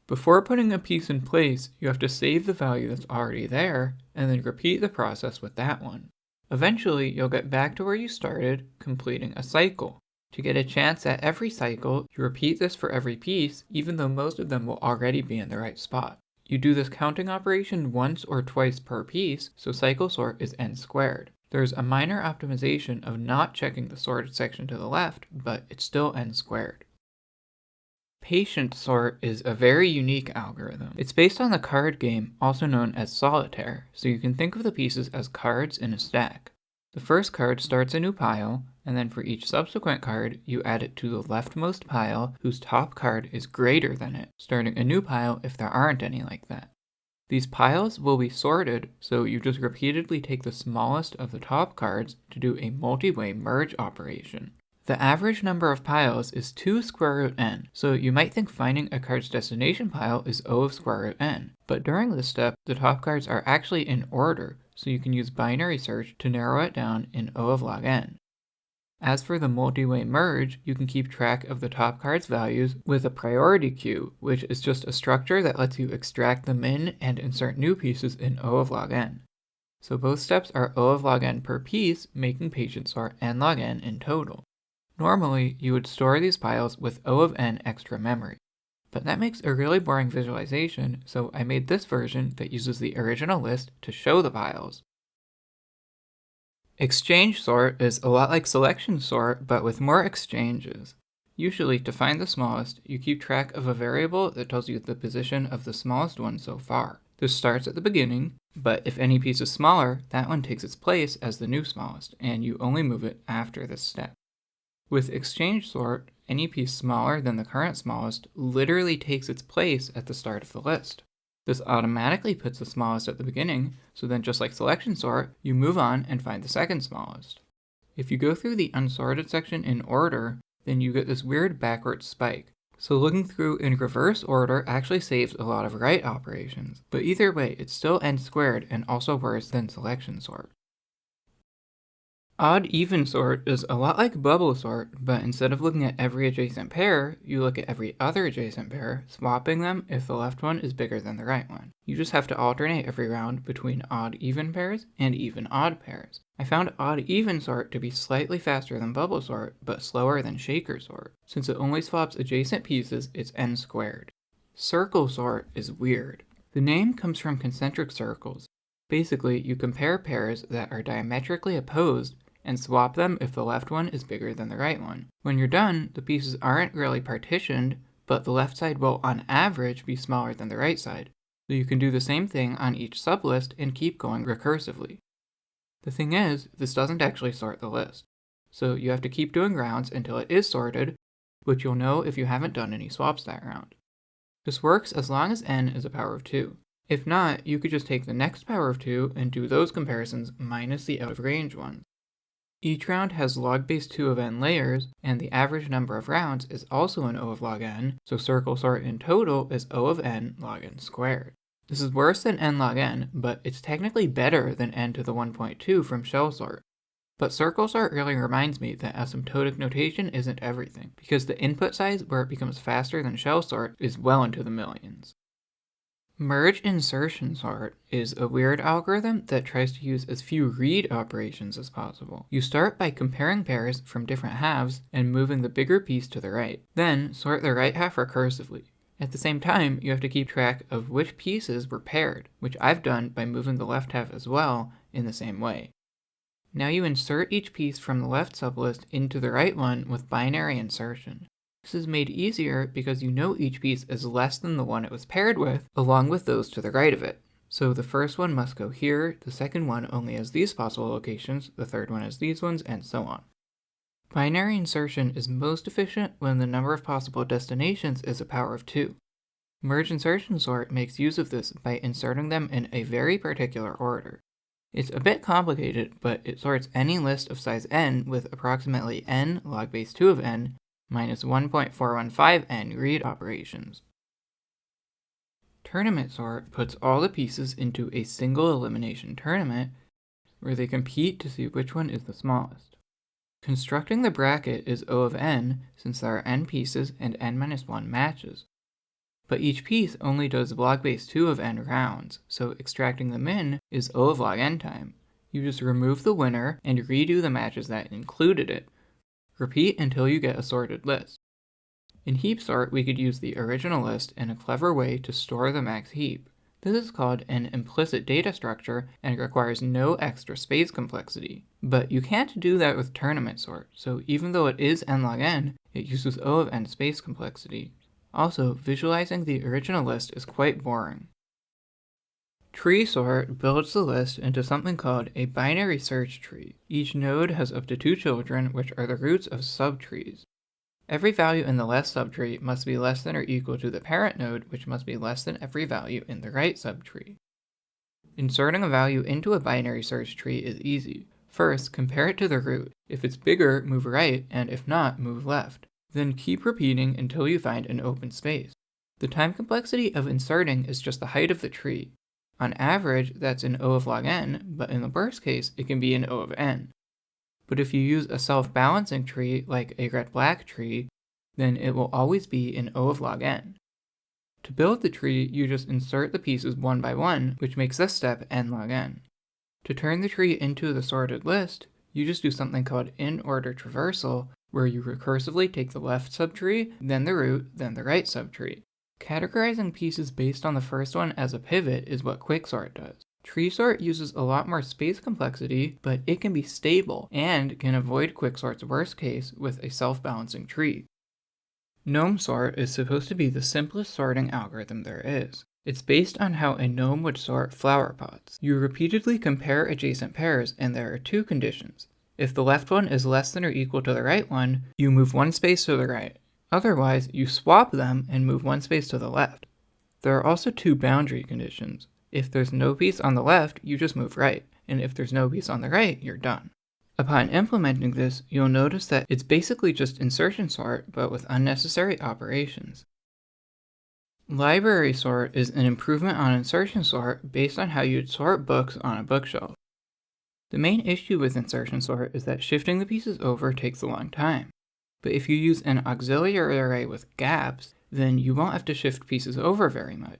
Before putting a piece in place, you have to save the value that's already there, and then repeat the process with that one. Eventually, you'll get back to where you started, completing a cycle. To get a chance at every cycle, you repeat this for every piece, even though most of them will already be in the right spot. You do this counting operation once or twice per piece, so cycle sort is n squared. There's a minor optimization of not checking the sorted section to the left, but it's still n squared. Patient sort is a very unique algorithm. It's based on the card game, also known as solitaire, so you can think of the pieces as cards in a stack. The first card starts a new pile, and then for each subsequent card, you add it to the leftmost pile whose top card is greater than it, starting a new pile if there aren't any like that. These piles will be sorted, so you just repeatedly take the smallest of the top cards to do a multi-way merge operation. The average number of piles is 2 square root n, so you might think finding a card's destination pile is O of square root n. But during this step, the top cards are actually in order, so you can use binary search to narrow it down in O of log n. As for the multi-way merge, you can keep track of the top card's values with a priority queue, which is just a structure that lets you extract them in and insert new pieces in O of log n. So both steps are O of log n per piece, making patient sort n log n in total. Normally, you would store these piles with O of n extra memory. But that makes a really boring visualization, so I made this version that uses the original list to show the piles. Exchange sort is a lot like selection sort, but with more exchanges. Usually, to find the smallest, you keep track of a variable that tells you the position of the smallest one so far. This starts at the beginning, but if any piece is smaller, that one takes its place as the new smallest, and you only move it after this step. With exchange sort, any piece smaller than the current smallest literally takes its place at the start of the list. This automatically puts the smallest at the beginning, so then just like selection sort, you move on and find the second smallest. If you go through the unsorted section in order, then you get this weird backwards spike. So looking through in reverse order actually saves a lot of write operations, but either way, it's still n squared and also worse than selection sort. Odd-even sort is a lot like bubble sort, but instead of looking at every adjacent pair, you look at every other adjacent pair, swapping them if the left one is bigger than the right one. You just have to alternate every round between odd-even pairs and even-odd pairs. I found odd-even sort to be slightly faster than bubble sort, but slower than shaker sort. Since it only swaps adjacent pieces, it's n squared. Circle sort is weird. The name comes from concentric circles. Basically, you compare pairs that are diametrically opposed and swap them if the left one is bigger than the right one. When you're done, the pieces aren't really partitioned, but the left side will on average be smaller than the right side. So you can do the same thing on each sublist and keep going recursively. The thing is, this doesn't actually sort the list. So you have to keep doing rounds until it is sorted, which you'll know if you haven't done any swaps that round. This works as long as n is a power of 2. If not, you could just take the next power of 2 and do those comparisons minus the out of range ones. Each round has log base 2 of n layers, and the average number of rounds is also an O of log n, so circle sort in total is O of n log n squared. This is worse than n log n, but it's technically better than n to the 1.2 from shell sort. But circle sort really reminds me that asymptotic notation isn't everything, because the input size where it becomes faster than shell sort is well into the millions. Merge-Insertion sort is a weird algorithm that tries to use as few read operations as possible. You start by comparing pairs from different halves and moving the bigger piece to the right. Then sort the right half recursively. At the same time, you have to keep track of which pieces were paired, which I've done by moving the left half as well in the same way. Now you insert each piece from the left sublist into the right one with binary insertion. This is made easier because you know each piece is less than the one it was paired with, along with those to the right of it. So the first one must go here, the second one only has these possible locations, the third one has these ones, and so on. Binary insertion is most efficient when the number of possible destinations is a power of 2. Merge-Insertion sort makes use of this by inserting them in a very particular order. It's a bit complicated, but it sorts any list of size n with approximately n log base 2 of n minus 1.415 n read operations. Tournament sort puts all the pieces into a single elimination tournament where they compete to see which one is the smallest. Constructing the bracket is O of n since there are n pieces and n minus 1 matches. But each piece only does log base 2 of n rounds, so extracting the min is O of log n time. You just remove the winner and redo the matches that included it. Repeat until you get a sorted list. In heap sort, we could use the original list in a clever way to store the max heap. This is called an implicit data structure and requires no extra space complexity. But you can't do that with tournament sort, so even though it is n log n, it uses O of n space complexity. Also, visualizing the original list is quite boring. Tree sort builds the list into something called a binary search tree. Each node has up to 2 children, which are the roots of subtrees. Every value in the left subtree must be less than or equal to the parent node, which must be less than every value in the right subtree. Inserting a value into a binary search tree is easy. First, compare it to the root. If it's bigger, move right, and if not, move left. Then keep repeating until you find an open space. The time complexity of inserting is just the height of the tree. On average, that's in O of log n, but in the worst case, it can be in O of n. But if you use a self-balancing tree, like a red-black tree, then it will always be in O of log n. To build the tree, you just insert the pieces one by one, which makes this step n log n. To turn the tree into the sorted list, you just do something called in-order traversal, where you recursively take the left subtree, then the root, then the right subtree. Categorizing pieces based on the first one as a pivot is what quicksort does. Tree sort uses a lot more space complexity, but it can be stable and can avoid quicksort's worst case with a self-balancing tree. Gnome sort is supposed to be the simplest sorting algorithm there is. It's based on how a gnome would sort flower pots. You repeatedly compare adjacent pairs, and there are 2 conditions. If the left one is less than or equal to the right one, you move 1 space to the right. Otherwise, you swap them and move 1 space to the left. There are also 2 boundary conditions. If there's no piece on the left, you just move right, and if there's no piece on the right, you're done. Upon implementing this, you'll notice that it's basically just insertion sort, but with unnecessary operations. Library sort is an improvement on insertion sort based on how you'd sort books on a bookshelf. The main issue with insertion sort is that shifting the pieces over takes a long time. But if you use an auxiliary array with gaps, then you won't have to shift pieces over very much.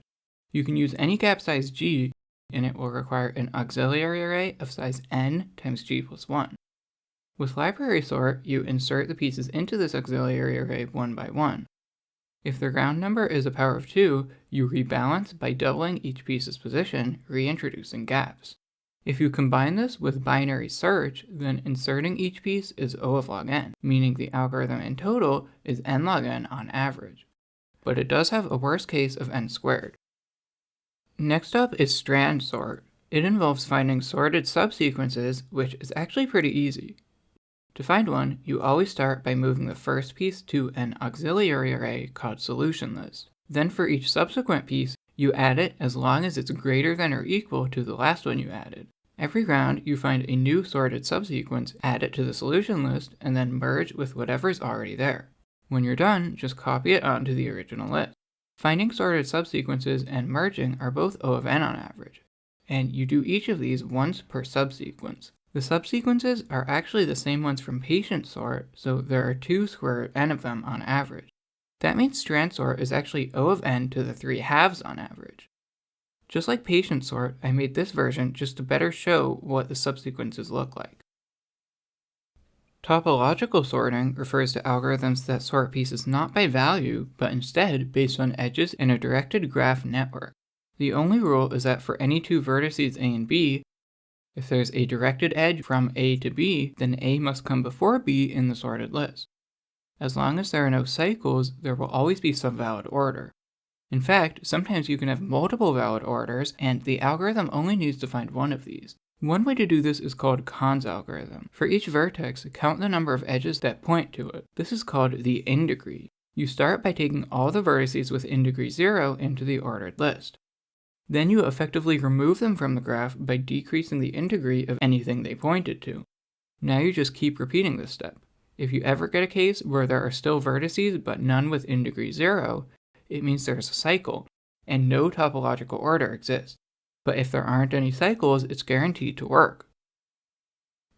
You can use any gap size g, and it will require an auxiliary array of size n times g plus 1. With library sort, you insert the pieces into this auxiliary array one by one. If the round number is a power of 2, you rebalance by doubling each piece's position, reintroducing gaps. If you combine this with binary search, then inserting each piece is O of log n, meaning the algorithm in total is n log n on average. But it does have a worst case of n squared. Next up is strand sort. It involves finding sorted subsequences, which is actually pretty easy. To find one, you always start by moving the first piece to an auxiliary array called solution list. Then for each subsequent piece, you add it as long as it's greater than or equal to the last one you added. Every round, you find a new sorted subsequence, add it to the solution list, and then merge with whatever's already there. When you're done, just copy it onto the original list. Finding sorted subsequences and merging are both O of n on average, and you do each of these once per subsequence. The subsequences are actually the same ones from patient sort, so there are 2 square root n of them on average. That means strand sort is actually O of n to the 3 halves on average. Just like patient sort, I made this version just to better show what the subsequences look like. Topological sorting refers to algorithms that sort pieces not by value, but instead based on edges in a directed graph network. The only rule is that for any 2 vertices A and B, If there's a directed edge from A to B, then A must come before B in the sorted list. As long as there are no cycles, there will always be some valid order. In fact, sometimes you can have multiple valid orders, and the algorithm only needs to find one of these. One way to do this is called Kahn's algorithm. For each vertex, count the number of edges that point to it. This is called the in-degree. You start by taking all the vertices with in-degree 0 into the ordered list. Then you effectively remove them from the graph by decreasing the in-degree of anything they pointed to. Now you just keep repeating this step. If you ever get a case where there are still vertices but none with in-degree 0, it means there's a cycle, and no topological order exists. But if there aren't any cycles, it's guaranteed to work.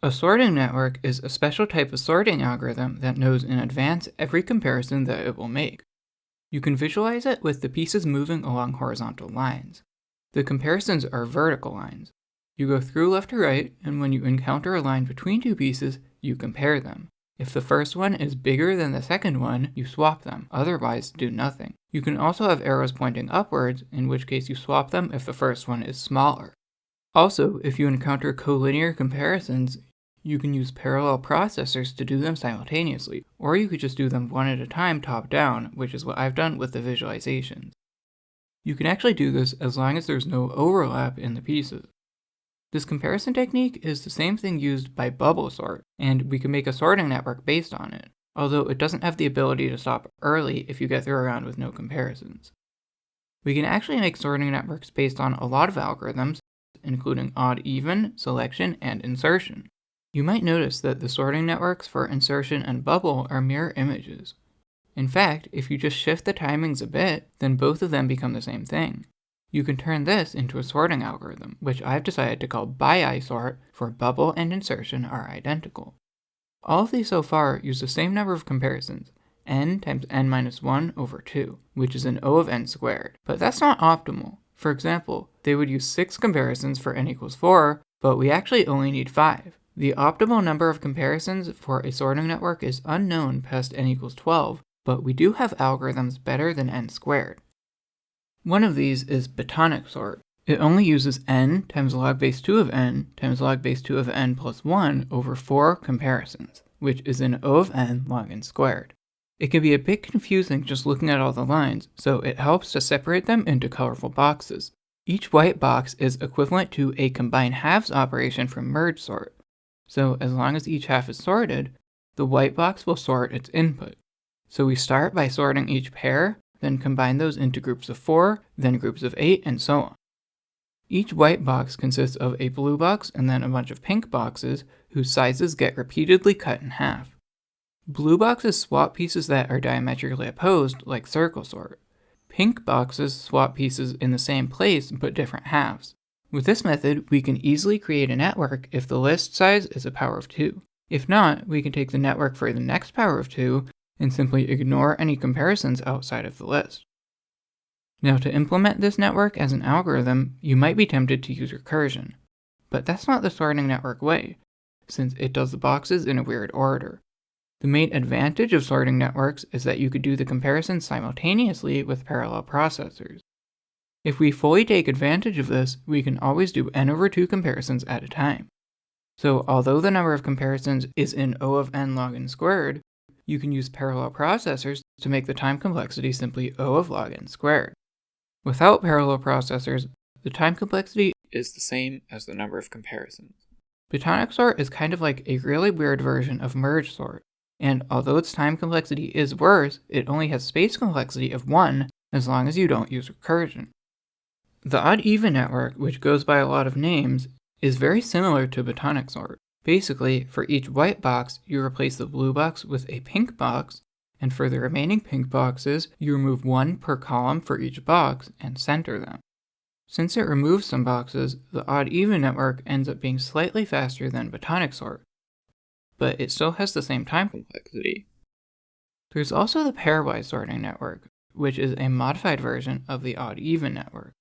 A sorting network is a special type of sorting algorithm that knows in advance every comparison that it will make. You can visualize it with the pieces moving along horizontal lines. The comparisons are vertical lines. You go through left to right, and when you encounter a line between two pieces, you compare them. If the first one is bigger than the second one, you swap them, otherwise do nothing. You can also have arrows pointing upwards, in which case you swap them if the first one is smaller. Also, if you encounter collinear comparisons, you can use parallel processors to do them simultaneously, or you could just do them one at a time top down, which is what I've done with the visualizations. You can actually do this as long as there's no overlap in the pieces. This comparison technique is the same thing used by bubble sort, and we can make a sorting network based on it, although it doesn't have the ability to stop early if you get through a round with no comparisons. We can actually make sorting networks based on a lot of algorithms, including odd-even, selection, and insertion. You might notice that the sorting networks for insertion and bubble are mirror images. In fact, if you just shift the timings a bit, then both of them become the same thing. You can turn this into a sorting algorithm, which I've decided to call BiISort for bubble and insertion are identical. All of these so far use the same number of comparisons, n times n minus 1 over 2, which is an O of n squared. But that's not optimal. For example, they would use 6 comparisons for n equals 4, but we actually only need 5. The optimal number of comparisons for a sorting network is unknown past n equals 12, but we do have algorithms better than n squared. One of these is Bitonic sort. It only uses n times log base 2 of n times log base 2 of n plus 1 over 4 comparisons, which is an O of n log n squared. It can be a bit confusing just looking at all the lines, so it helps to separate them into colorful boxes. Each white box is equivalent to a combine halves operation from merge sort. So as long as each half is sorted, the white box will sort its input. So we start by sorting each pair, then combine those into groups of 4, then groups of 8, and so on. Each white box consists of a blue box and then a bunch of pink boxes whose sizes get repeatedly cut in half. Blue boxes swap pieces that are diametrically opposed, like circle sort. Pink boxes swap pieces in the same place but different halves. With this method, we can easily create a network if the list size is a power of 2. If not, we can take the network for the next power of 2 and simply ignore any comparisons outside of the list. Now, to implement this network as an algorithm, you might be tempted to use recursion. But that's not the sorting network way, since it does the boxes in a weird order. The main advantage of sorting networks is that you could do the comparisons simultaneously with parallel processors. If we fully take advantage of this, we can always do n over 2 comparisons at a time. So although the number of comparisons is in O of n log n squared, you can use parallel processors to make the time complexity simply O of log n squared. Without parallel processors, the time complexity is the same as the number of comparisons. Bitonic sort is kind of like a really weird version of merge sort, and although its time complexity is worse, it only has space complexity of 1 as long as you don't use recursion. The odd-even network, which goes by a lot of names, is very similar to Bitonic sort. Basically, for each white box, you replace the blue box with a pink box, and for the remaining pink boxes, you remove 1 per column for each box and center them. Since it removes some boxes, the odd-even network ends up being slightly faster than Bitonic sort, but it still has the same time complexity. There's also the pairwise sorting network, which is a modified version of the odd-even network.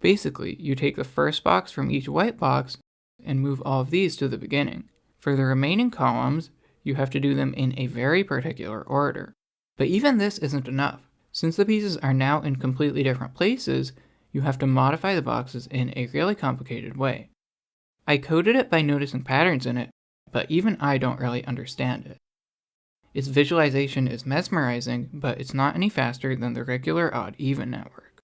Basically, you take the first box from each white box and move all of these to the beginning. For the remaining columns, you have to do them in a very particular order. But even this isn't enough. Since the pieces are now in completely different places, you have to modify the boxes in a really complicated way. I coded it by noticing patterns in it, but even I don't really understand it. Its visualization is mesmerizing, but it's not any faster than the regular odd-even network.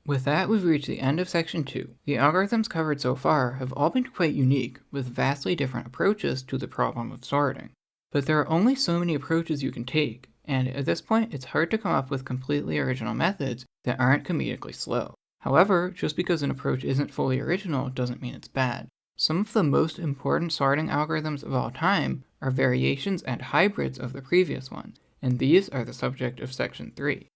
With that, we've reached the end of section 2. The algorithms covered so far have all been quite unique, with vastly different approaches to the problem of sorting. But there are only so many approaches you can take, and at this point it's hard to come up with completely original methods that aren't comedically slow. However, just because an approach isn't fully original doesn't mean it's bad. Some of the most important sorting algorithms of all time are variations and hybrids of the previous ones, and these are the subject of section 3.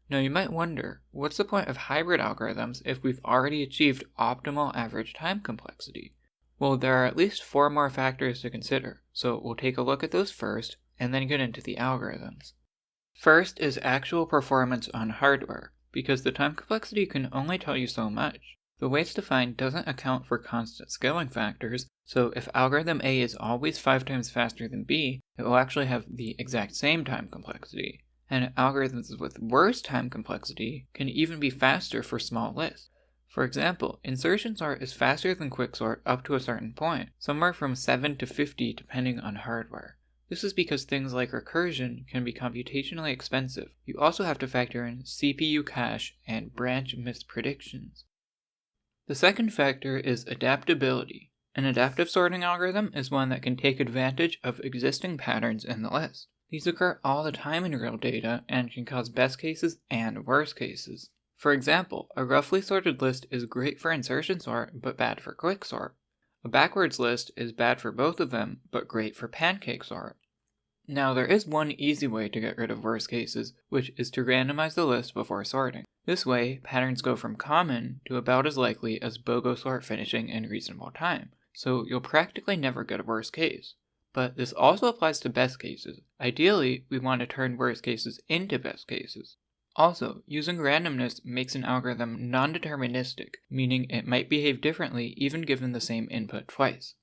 Now you might wonder, what's the point of hybrid algorithms if we've already achieved optimal average time complexity? Well, there are at least 4 more factors to consider, so we'll take a look at those first, and then get into the algorithms. First is actual performance on hardware, because the time complexity can only tell you so much. The way it's defined doesn't account for constant scaling factors, so if algorithm A is always 5 times faster than B, it will actually have the exact same time complexity. And algorithms with worse time complexity can even be faster for small lists. For example, insertion sort is faster than quicksort up to a certain point, somewhere from 7 to 50 depending on hardware. This is because things like recursion can be computationally expensive. You also have to factor in CPU cache and branch mispredictions. The second factor is adaptability. An adaptive sorting algorithm is one that can take advantage of existing patterns in the list. These occur all the time in real data and can cause best cases and worst cases. For example, a roughly sorted list is great for insertion sort but bad for quicksort. A backwards list is bad for both of them but great for pancake sort. Now there is one easy way to get rid of worst cases, which is to randomize the list before sorting. This way, patterns go from common to about as likely as Bogo sort finishing in reasonable time, so you'll practically never get a worst case. But this also applies to best cases. Ideally, we want to turn worst cases into best cases. Also, using randomness makes an algorithm non-deterministic, meaning it might behave differently even given the same input twice.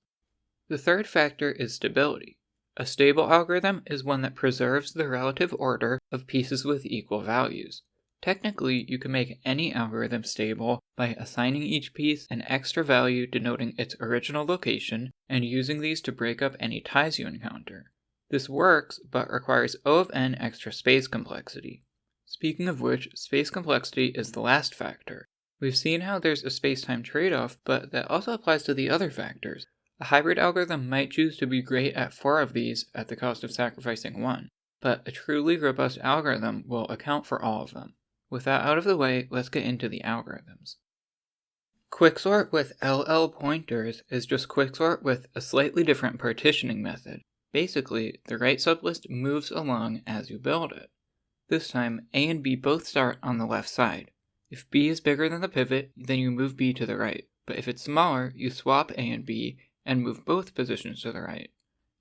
The third factor is stability. A stable algorithm is one that preserves the relative order of pieces with equal values. Technically, you can make any algorithm stable by assigning each piece an extra value denoting its original location and using these to break up any ties you encounter. This works, but requires O of n extra space complexity. Speaking of which, space complexity is the last factor. We've seen how there's a space-time trade-off, but that also applies to the other factors. A hybrid algorithm might choose to be great at 4 of these at the cost of sacrificing 1, but a truly robust algorithm will account for all of them. With that out of the way, let's get into the algorithms. Quicksort with LL pointers is just quicksort with a slightly different partitioning method. Basically, the right sublist moves along as you build it. This time, A and B both start on the left side. If B is bigger than the pivot, then you move B to the right, but if it's smaller, you swap A and B and move both positions to the right.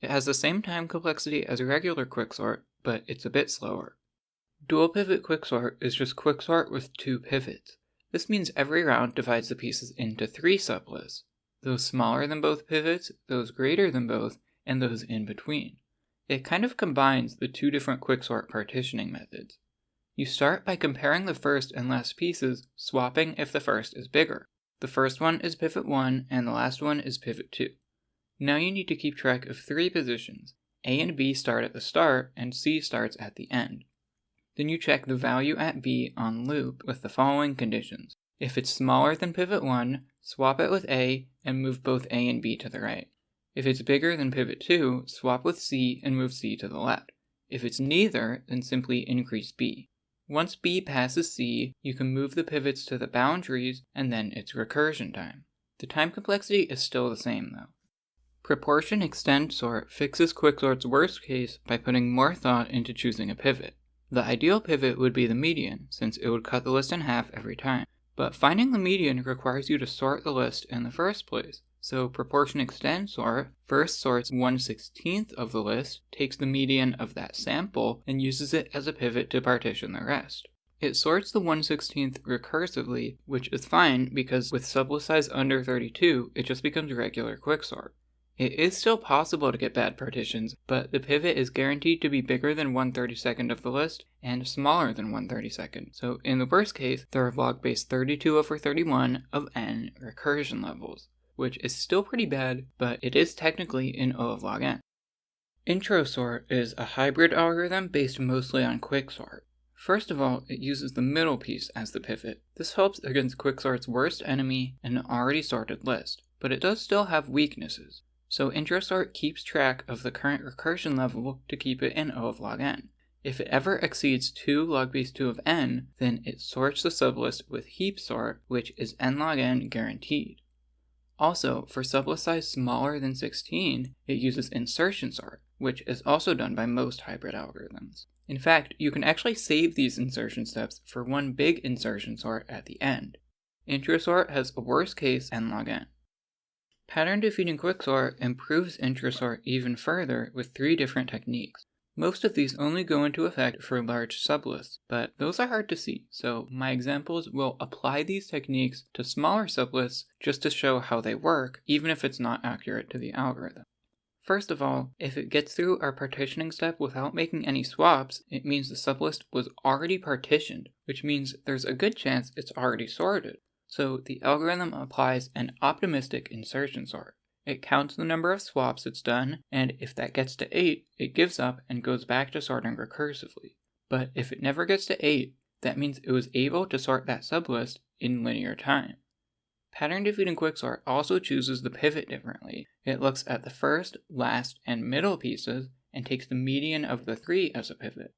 It has the same time complexity as a regular quicksort, but it's a bit slower. Dual pivot quicksort is just quicksort with 2 pivots. This means every round divides the pieces into 3 sublists, those smaller than both pivots, those greater than both, and those in between. It kind of combines the 2 different quicksort partitioning methods. You start by comparing the first and last pieces, swapping if the first is bigger. The first one is pivot 1 and the last one is pivot 2. Now you need to keep track of 3 positions. A and B start at the start and C starts at the end. Then you check the value at B on loop with the following conditions. If it's smaller than pivot 1, swap it with A and move both A and B to the right. If it's bigger than pivot 2, swap with C and move C to the left. If it's neither, then simply increase B. Once B passes C, you can move the pivots to the boundaries and then it's recursion time. The time complexity is still the same though. Proportion extend sort fixes quicksort's worst case by putting more thought into choosing a pivot. The ideal pivot would be the median, since it would cut the list in half every time. But finding the median requires you to sort the list in the first place. So proportion extend sort first sorts 1/16 of the list, takes the median of that sample, and uses it as a pivot to partition the rest. It sorts the 1/16 recursively, which is fine because with sublist size under 32, it just becomes regular quicksort. It is still possible to get bad partitions, but the pivot is guaranteed to be bigger than 1/32 of the list and smaller than 1/32. So in the worst case, there are log-base 32/31 of n recursion levels, which is still pretty bad, but it is technically in O of log n. Intro sort is a hybrid algorithm based mostly on quicksort. First of all, it uses the middle piece as the pivot. This helps against quicksort's worst enemy, an already sorted list, but it does still have weaknesses. So introsort keeps track of the current recursion level to keep it in O of log n. If it ever exceeds 2 log base 2 of n, then it sorts the sublist with heap sort, which is n log n guaranteed. Also, for sublist size smaller than 16, it uses insertion sort, which is also done by most hybrid algorithms. In fact, you can actually save these insertion steps for one big insertion sort at the end. Introsort has a worst case n log n. Pattern defeating quicksort improves introsort even further with 3 different techniques. Most of these only go into effect for large sublists, but those are hard to see, so my examples will apply these techniques to smaller sublists just to show how they work, even if it's not accurate to the algorithm. First of all, if it gets through our partitioning step without making any swaps, it means the sublist was already partitioned, which means there's a good chance it's already sorted. So the algorithm applies an optimistic insertion sort. It counts the number of swaps it's done, and if that gets to 8, it gives up and goes back to sorting recursively. But if it never gets to 8, that means it was able to sort that sublist in linear time. Pattern defeating quicksort also chooses the pivot differently. It looks at the first, last, and middle pieces and takes the median of the 3 as a pivot.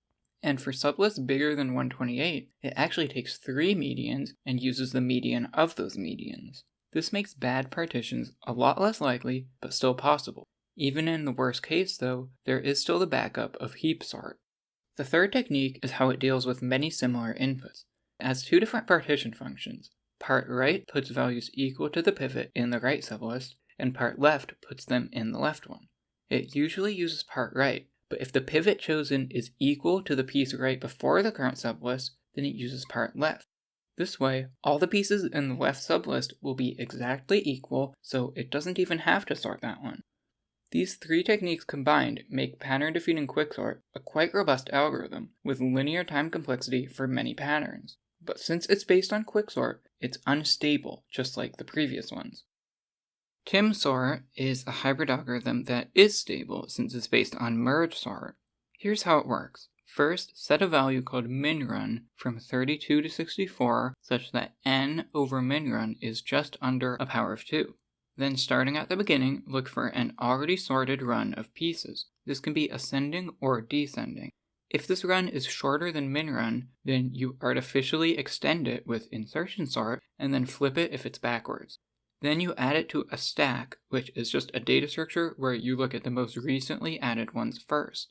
And for sublists bigger than 128, it actually takes 3 medians and uses the median of those medians. This makes bad partitions a lot less likely, but still possible. Even in the worst case, though, there is still the backup of heap sort. The third technique is how it deals with many similar inputs. It has 2 different partition functions. Part right puts values equal to the pivot in the right sublist, and part left puts them in the left one. It usually uses part right, but if the pivot chosen is equal to the piece right before the current sublist, then it uses part left. This way, all the pieces in the left sublist will be exactly equal, so it doesn't even have to sort that one. These 3 techniques combined make pattern defeating quicksort a quite robust algorithm with linear time complexity for many patterns. But since it's based on quicksort, it's unstable, just like the previous ones. Timsort is a hybrid algorithm that is stable since it's based on merge sort. Here's how it works. First, set a value called minrun from 32 to 64 such that n over minrun is just under a power of 2. Then starting at the beginning, look for an already sorted run of pieces. This can be ascending or descending. If this run is shorter than minrun, then you artificially extend it with insertion sort and then flip it if it's backwards. Then you add it to a stack, which is just a data structure where you look at the most recently added ones first.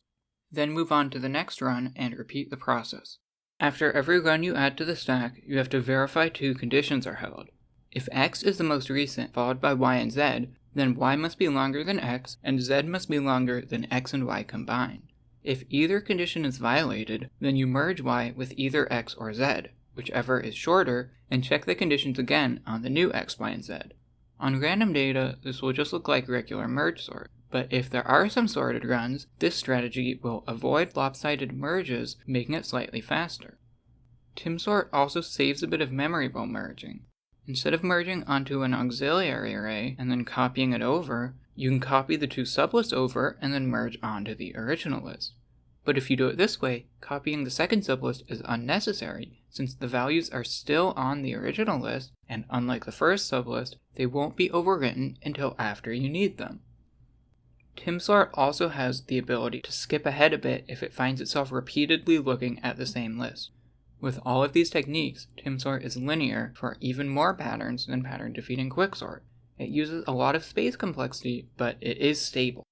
Then move on to the next run and repeat the process. After every run you add to the stack, you have to verify 2 conditions are held. If x is the most recent followed by y and z, then y must be longer than x and z must be longer than x and y combined. If either condition is violated, then you merge y with either x or z, whichever is shorter, and check the conditions again on the new x, y, and z. On random data, this will just look like regular merge sort, but if there are some sorted runs, this strategy will avoid lopsided merges, making it slightly faster. Timsort also saves a bit of memory while merging. Instead of merging onto an auxiliary array and then copying it over, you can copy the 2 sublists over and then merge onto the original list. But if you do it this way, copying the second sublist is unnecessary, since the values are still on the original list, and unlike the first sublist, they won't be overwritten until after you need them. Timsort also has the ability to skip ahead a bit if it finds itself repeatedly looking at the same list. With all of these techniques, Timsort is linear for even more patterns than pattern defeating quicksort. It uses a lot of space complexity, but it is stable.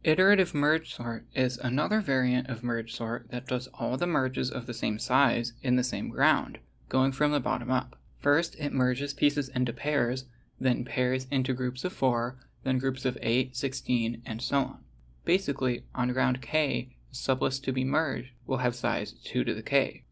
Iterative Merge sort is another variant of merge sort that does all the merges of the same size in the same ground, going from the bottom up. First, it merges pieces into pairs, then pairs into groups of 4, then groups of 8, 16, and so on. Basically, on round k, the sublist to be merged will have size 2 to the k.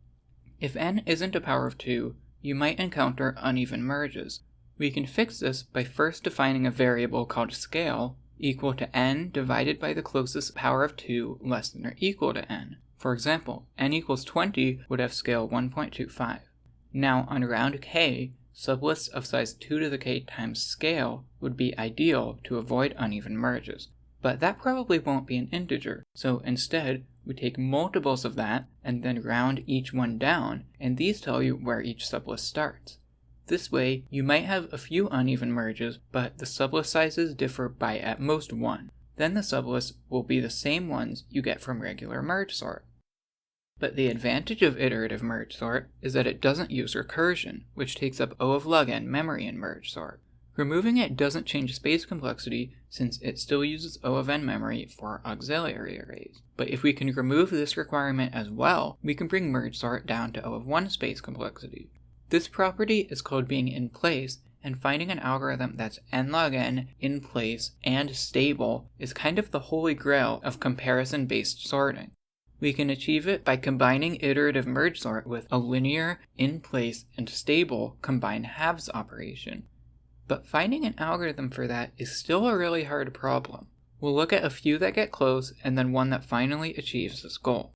If n isn't a power of 2, you might encounter uneven merges. We can fix this by first defining a variable called scale, equal to n divided by the closest power of 2 less than or equal to n. For example, n equals 20 would have scale 1.25. Now on round k, sublists of size 2 to the k times scale would be ideal to avoid uneven merges. But that probably won't be an integer, so instead we take multiples of that and then round each one down, and these tell you where each sublist starts. This way, you might have a few uneven merges, but the sublist sizes differ by at most 1. Then the sublists will be the same ones you get from regular merge sort. But the advantage of iterative merge sort is that it doesn't use recursion, which takes up O of log n memory in merge sort. Removing it doesn't change space complexity since it still uses O of n memory for auxiliary arrays. But if we can remove this requirement as well, we can bring merge sort down to O of 1 space complexity. This property is called being in place, and finding an algorithm that's n log n, in place, and stable is kind of the holy grail of comparison-based sorting. We can achieve it by combining iterative merge sort with a linear, in place, and stable combine halves operation. But finding an algorithm for that is still a really hard problem. We'll look at a few that get close, and then one that finally achieves this goal.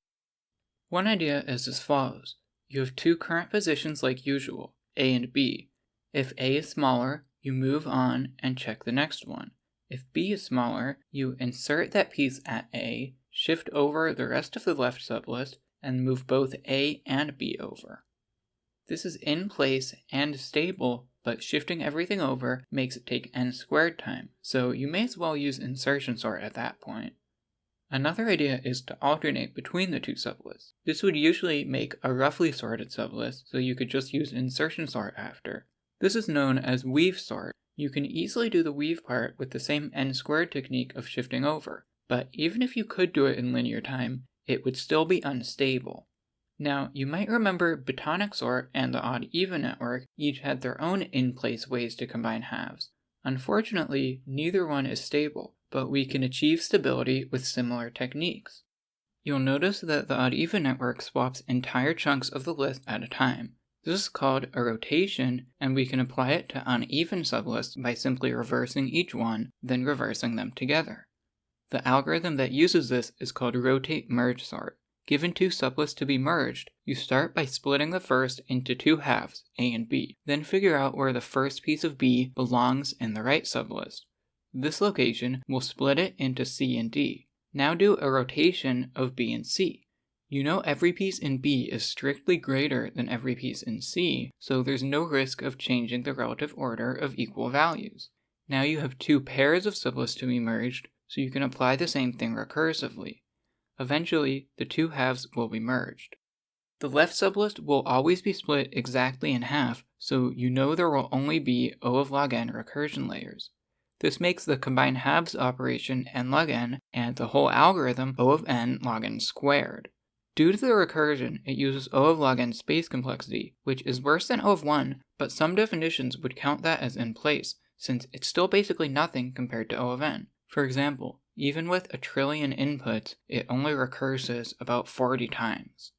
One idea is as follows. You have two current positions like usual, A and B. If A is smaller, you move on and check the next one. If B is smaller, you insert that piece at A, shift over the rest of the left sublist, and move both A and B over. This is in place and stable, but shifting everything over makes it take n squared time, so you may as well use insertion sort at that point. Another idea is to alternate between the two sublists. This would usually make a roughly sorted sublist, so you could just use insertion sort after. This is known as weave sort. You can easily do the weave part with the same n squared technique of shifting over, but even if you could do it in linear time, it would still be unstable. Now, you might remember Bitonic sort and the odd-even network each had their own in-place ways to combine halves. Unfortunately, neither one is stable, but we can achieve stability with similar techniques. You'll notice that the odd-even network swaps entire chunks of the list at a time. This is called a rotation, and we can apply it to uneven sublists by simply reversing each one, then reversing them together. The algorithm that uses this is called rotate merge sort. Given two sublists to be merged, you start by splitting the first into two halves, A and B, then figure out where the first piece of B belongs in the right sublist. This location will split it into C and D. Now do a rotation of B and C. You know every piece in B is strictly greater than every piece in C, so there's no risk of changing the relative order of equal values. Now you have two pairs of sublists to be merged, so you can apply the same thing recursively. Eventually, the two halves will be merged. The left sublist will always be split exactly in half, so you know there will only be O of log n recursion layers. This makes the combine halves operation n log n and the whole algorithm O of n log n squared. Due to the recursion, it uses O of log n space complexity, which is worse than O of 1, but some definitions would count that as in place, since it's still basically nothing compared to O of n. For example, even with 1 trillion inputs, it only recurses about 40 times.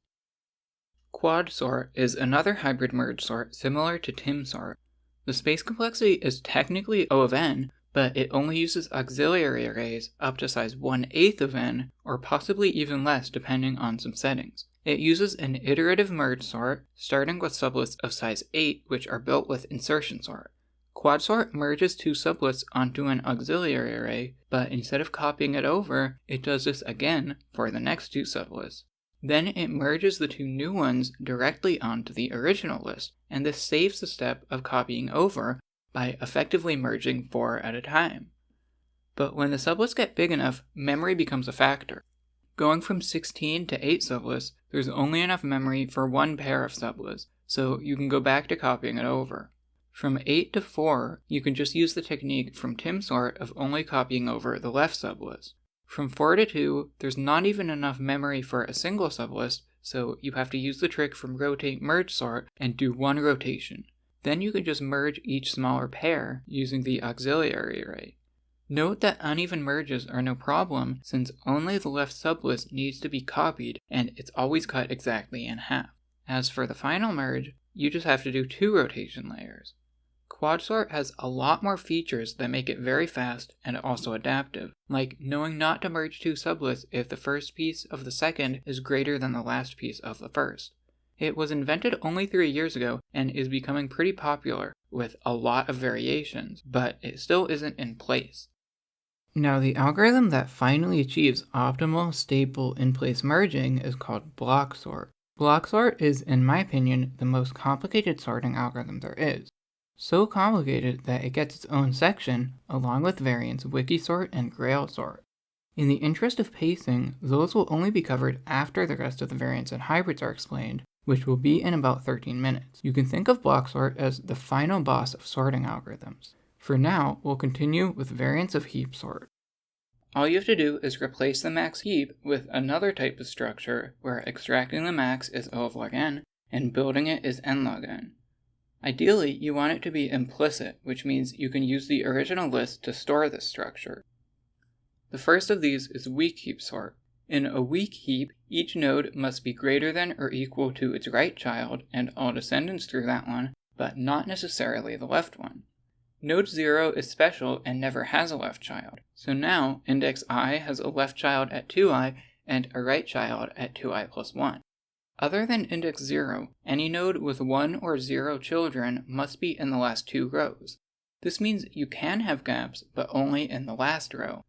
Quad sort is another hybrid merge sort similar to Tim sort. The space complexity is technically O of n, but it only uses auxiliary arrays up to size 1/8 of n, or possibly even less depending on some settings. It uses an iterative merge sort, starting with sublists of size 8, which are built with insertion sort. Quad sort merges two sublists onto an auxiliary array, but instead of copying it over, it does this again for the next two sublists. Then it merges the two new ones directly onto the original list, and this saves the step of copying over by effectively merging 4 at a time. But when the sublists get big enough, memory becomes a factor. Going from 16 to 8 sublists, there's only enough memory for one pair of sublists, so you can go back to copying it over. From 8 to 4, you can just use the technique from Tim sort of only copying over the left sublist. From 4 to 2, there's not even enough memory for a single sublist, so you have to use the trick from rotate merge sort and do one rotation. Then you can just merge each smaller pair using the auxiliary array. Note that uneven merges are no problem since only the left sublist needs to be copied and it's always cut exactly in half. As for the final merge, you just have to do 2 rotation layers. Quad sort has a lot more features that make it very fast and also adaptive, like knowing not to merge two sublists if the first piece of the second is greater than the last piece of the first. It was invented only 3 years ago and is becoming pretty popular with a lot of variations, but it still isn't in place. Now, the algorithm that finally achieves optimal, stable, in-place merging is called block sort. Block sort is, in my opinion, the most complicated sorting algorithm there is. So complicated that it gets its own section, along with variants Wiki sort and Grail sort. In the interest of pacing, those will only be covered after the rest of the variants and hybrids are explained, which will be in about 13 minutes. You can think of block sort as the final boss of sorting algorithms. For now, we'll continue with variants of heap sort. All you have to do is replace the max heap with another type of structure where extracting the max is O of log n and building it is n log n. Ideally, you want it to be implicit, which means you can use the original list to store this structure. The first of these is weak heap sort. In a weak heap, each node must be greater than or equal to its right child and all descendants through that one, but not necessarily the left one. Node 0 is special and never has a left child, so now index I has a left child at 2i and a right child at 2i plus 1. Other than index 0, any node with 1 or 0 children must be in the last 2 rows. This means you can have gaps, but only in the last row.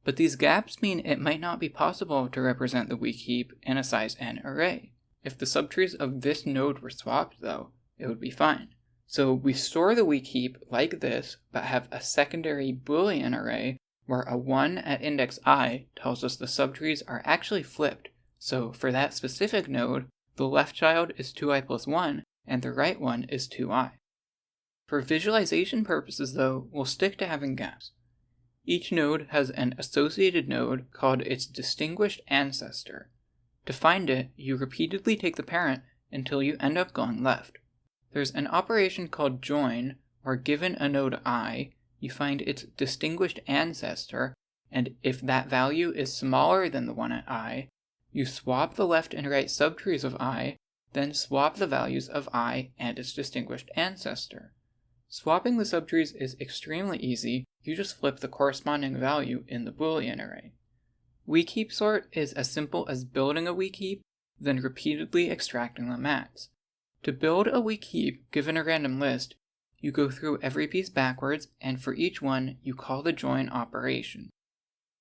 But these gaps mean it might not be possible to represent the weak heap in a size n array. If the subtrees of this node were swapped, though, it would be fine. So we store the weak heap like this, but have a secondary Boolean array where a 1 at index I tells us the subtrees are actually flipped. So for that specific node, the left child is 2i plus 1, and the right one is 2i. For visualization purposes, though, we'll stick to having gaps. Each node has an associated node called its distinguished ancestor. To find it, you repeatedly take the parent until you end up going left. There's an operation called join, where given a node I, you find its distinguished ancestor, and if that value is smaller than the one at I, you swap the left and right subtrees of I, then swap the values of I and its distinguished ancestor. Swapping the subtrees is extremely easy, you just flip the corresponding value in the Boolean array. Weak heap sort is as simple as building a weak heap, then repeatedly extracting the max. To build a weak heap given a random list, you go through every piece backwards, and for each one, you call the join operation.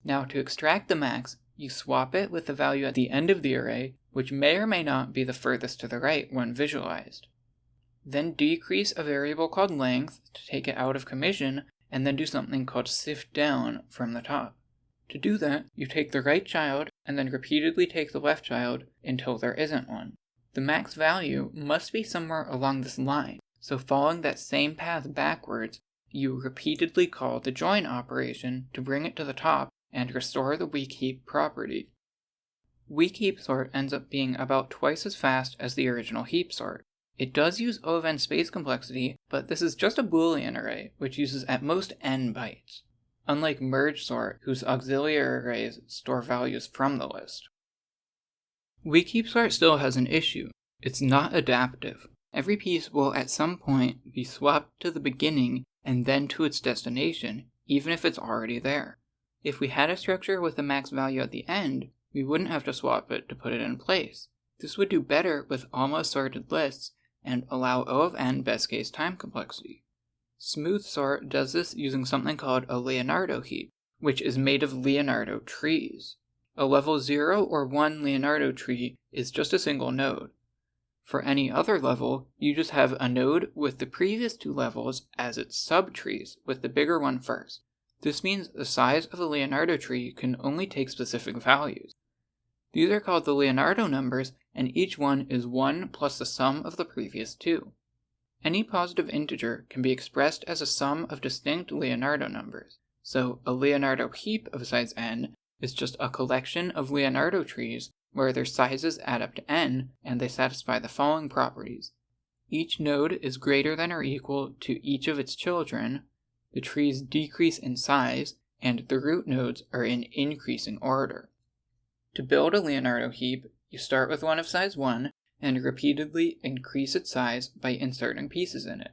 Now to extract the max, you swap it with the value at the end of the array, which may or may not be the furthest to the right when visualized. Then decrease a variable called length to take it out of commission, and then do something called sift down from the top. To do that, you take the right child, and then repeatedly take the left child until there isn't one. The max value must be somewhere along this line, so following that same path backwards, you repeatedly call the join operation to bring it to the top and restore the weak heap property. Weak heap sort ends up being about twice as fast as the original heap sort. It does use O of n space complexity, but this is just a Boolean array, which uses at most n bytes, unlike merge sort, whose auxiliary arrays store values from the list. Weak heap sort still has an issue. It's not adaptive. Every piece will at some point be swapped to the beginning and then to its destination, even if it's already there. If we had a structure with a max value at the end, we wouldn't have to swap it to put it in place. This would do better with almost sorted lists and allow O of n best case time complexity. Smooth sort does this using something called a Leonardo heap, which is made of Leonardo trees. A level 0 or 1 Leonardo tree is just a single node. For any other level, you just have a node with the previous 2 levels as its subtrees, with the bigger one first. This means the size of a Leonardo tree can only take specific values. These are called the Leonardo numbers, and each one is 1 plus the sum of the previous 2. Any positive integer can be expressed as a sum of distinct Leonardo numbers, so a Leonardo heap of size n is just a collection of Leonardo trees where their sizes add up to n and they satisfy the following properties. Each node is greater than or equal to each of its children, the trees decrease in size, and the root nodes are in increasing order. To build a Leonardo heap, you start with one of size 1 and repeatedly increase its size by inserting pieces in it.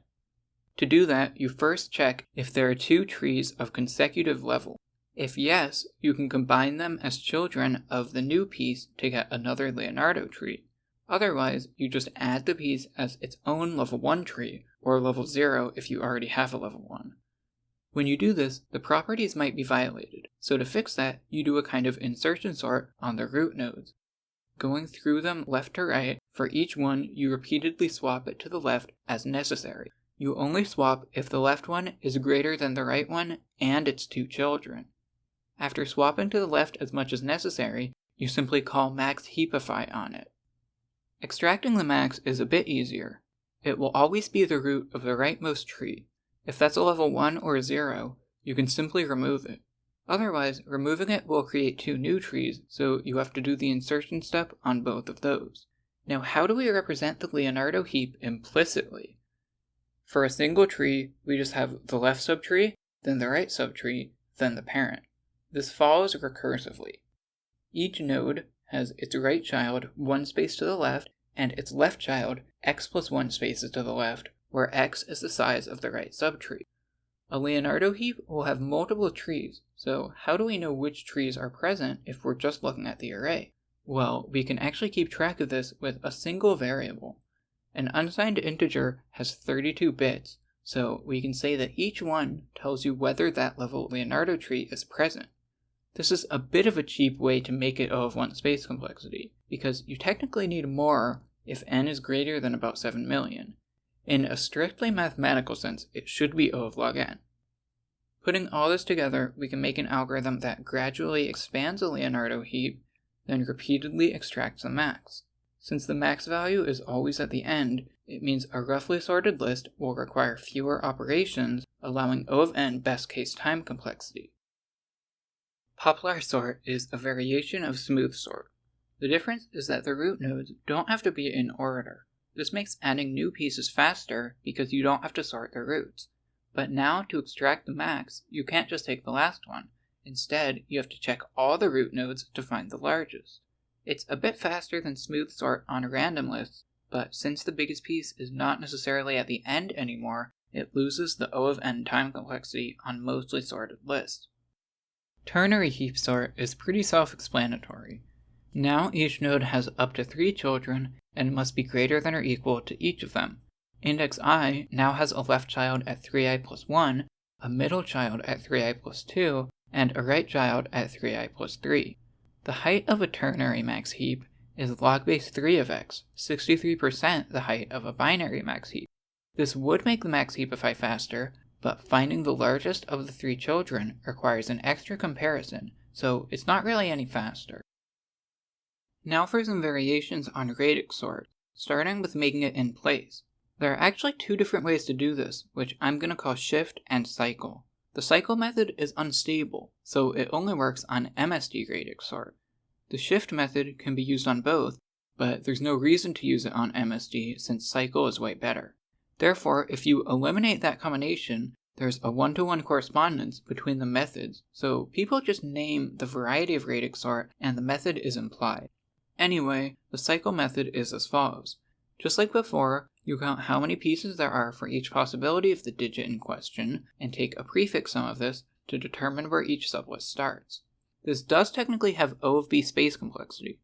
To do that, you first check if there are two trees of consecutive level. If yes, you can combine them as children of the new piece to get another Leonardo tree. Otherwise, you just add the piece as its own level 1 tree, or level 0 if you already have a level 1. When you do this, the properties might be violated, so to fix that, you do a kind of insertion sort on the root nodes. Going through them left to right, for each one you repeatedly swap it to the left as necessary. You only swap if the left one is greater than the right one and its two children. After swapping to the left as much as necessary, you simply call max heapify on it. Extracting the max is a bit easier. It will always be the root of the rightmost tree. If that's a level 1 or 0, you can simply remove it. Otherwise, removing it will create two new trees, so you have to do the insertion step on both of those. Now, how do we represent the Leonardo heap implicitly? For a single tree, we just have the left subtree, then the right subtree, then the parent. This follows recursively. Each node has its right child 1 space to the left, and its left child x plus 1 spaces to the left, where x is the size of the right subtree. A Leonardo heap will have multiple trees, so how do we know which trees are present if we're just looking at the array? Well, we can actually keep track of this with a single variable. An unsigned integer has 32 bits, so we can say that each one tells you whether that level Leonardo tree is present. This is a bit of a cheap way to make it O of 1 space complexity, because you technically need more if n is greater than about 7 million. In a strictly mathematical sense, it should be O of log n. Putting all this together, we can make an algorithm that gradually expands a Leonardo heap, then repeatedly extracts the max. Since the max value is always at the end, it means a roughly sorted list will require fewer operations, allowing O of n best case time complexity. Poplar sort is a variation of smooth sort. The difference is that the root nodes don't have to be in order. This makes adding new pieces faster because you don't have to sort the roots. But now to extract the max, you can't just take the last one. Instead, you have to check all the root nodes to find the largest. It's a bit faster than smooth sort on random lists, but since the biggest piece is not necessarily at the end anymore, it loses the O of n time complexity on mostly sorted lists. Ternary heap sort is pretty self-explanatory. Now each node has up to 3 children and must be greater than or equal to each of them. Index I now has a left child at 3i plus 1, a middle child at 3i plus 2, and a right child at 3i plus 3. The height of a ternary max heap is log base 3 of x, 63% the height of a binary max heap. This would make the max heapify faster, but finding the largest of the 3 children requires an extra comparison, so it's not really any faster. Now for some variations on radix sort, starting with making it in place. There are actually 2 different ways to do this, which I'm going to call shift and cycle. The cycle method is unstable, so it only works on MSD radix sort. The shift method can be used on both, but there's no reason to use it on MSD since cycle is way better. Therefore, if you eliminate that combination, there's a 1-to-1 correspondence between the methods, so people just name the variety of radix sort and the method is implied. Anyway, the cycle method is as follows. Just like before, you count how many pieces there are for each possibility of the digit in question, and take a prefix sum of this to determine where each sublist starts. This does technically have O of B space complexity.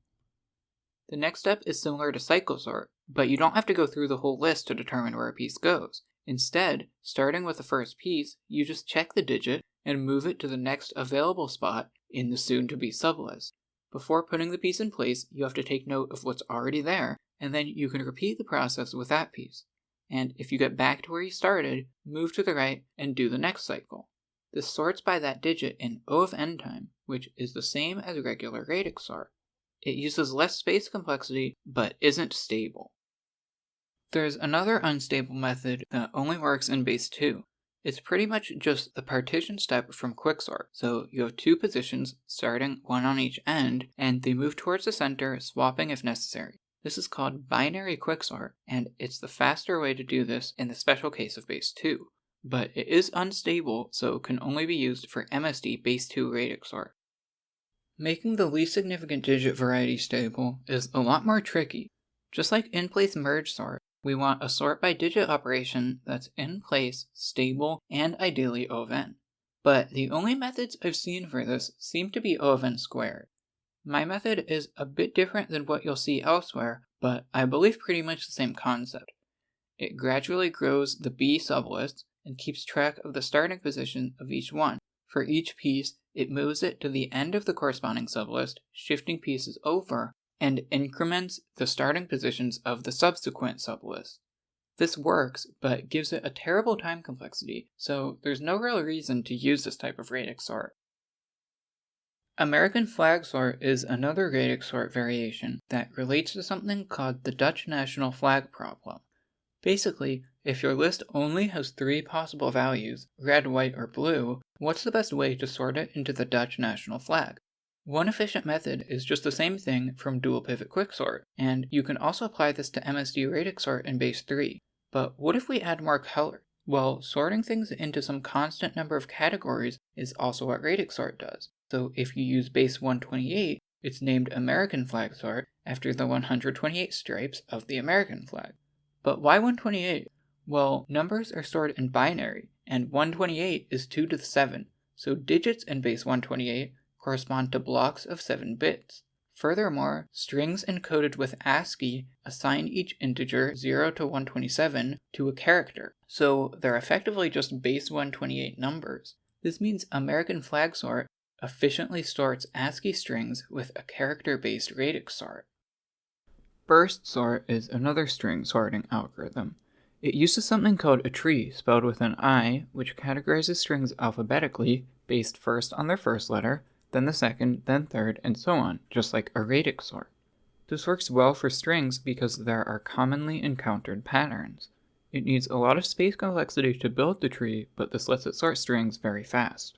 The next step is similar to cycle sort, but you don't have to go through the whole list to determine where a piece goes. Instead, starting with the first piece, you just check the digit and move it to the next available spot in the soon-to-be sublist. Before putting the piece in place, you have to take note of what's already there, and then you can repeat the process with that piece. And if you get back to where you started, move to the right and do the next cycle. This sorts by that digit in O of n time, which is the same as regular radix sort. It uses less space complexity, but isn't stable. There's another unstable method that only works in base 2. It's pretty much just the partition step from quicksort, so you have 2 positions starting one on each end, and they move towards the center, swapping if necessary. This is called binary quicksort, and it's the faster way to do this in the special case of base 2. But it is unstable, so can only be used for MSD base 2 radix sort. Making the least significant digit variety stable is a lot more tricky. Just like in-place merge sort, We want a sort by digit operation that's in place, stable, and ideally O of n. But the only methods I've seen for this seem to be O of n squared. My method is a bit different than what you'll see elsewhere, but I believe pretty much the same concept. It gradually grows the B sublists and keeps track of the starting position of each one. For each piece, it moves it to the end of the corresponding sublist, shifting pieces over, and increments the starting positions of the subsequent sublist. This works, but gives it a terrible time complexity, so there's no real reason to use this type of radix sort. American flag sort is another radix sort variation that relates to something called the Dutch national flag problem. Basically, if your list only has 3 possible values, red, white, or blue, what's the best way to sort it into the Dutch national flag? One efficient method is just the same thing from dual pivot quicksort, and you can also apply this to MSD radix sort in base 3. But what if we add more color? Well, sorting things into some constant number of categories is also what radix sort does. So if you use base 128, it's named American flag sort after the 128 stripes of the American flag. But why 128? Well, numbers are stored in binary, and 128 is 2 to the 7, so digits in base 128 correspond to blocks of 7 bits. Furthermore, strings encoded with ASCII assign each integer 0 to 127 to a character, so they're effectively just base 128 numbers. This means American flag sort efficiently sorts ASCII strings with a character-based radix sort. Burst sort is another string sorting algorithm. It uses something called a tree, spelled with an I, which categorizes strings alphabetically, based first on their first letter, then the second, then third, and so on, just like a radix sort. This works well for strings because there are commonly encountered patterns. It needs a lot of space complexity to build the tree, but this lets it sort strings very fast.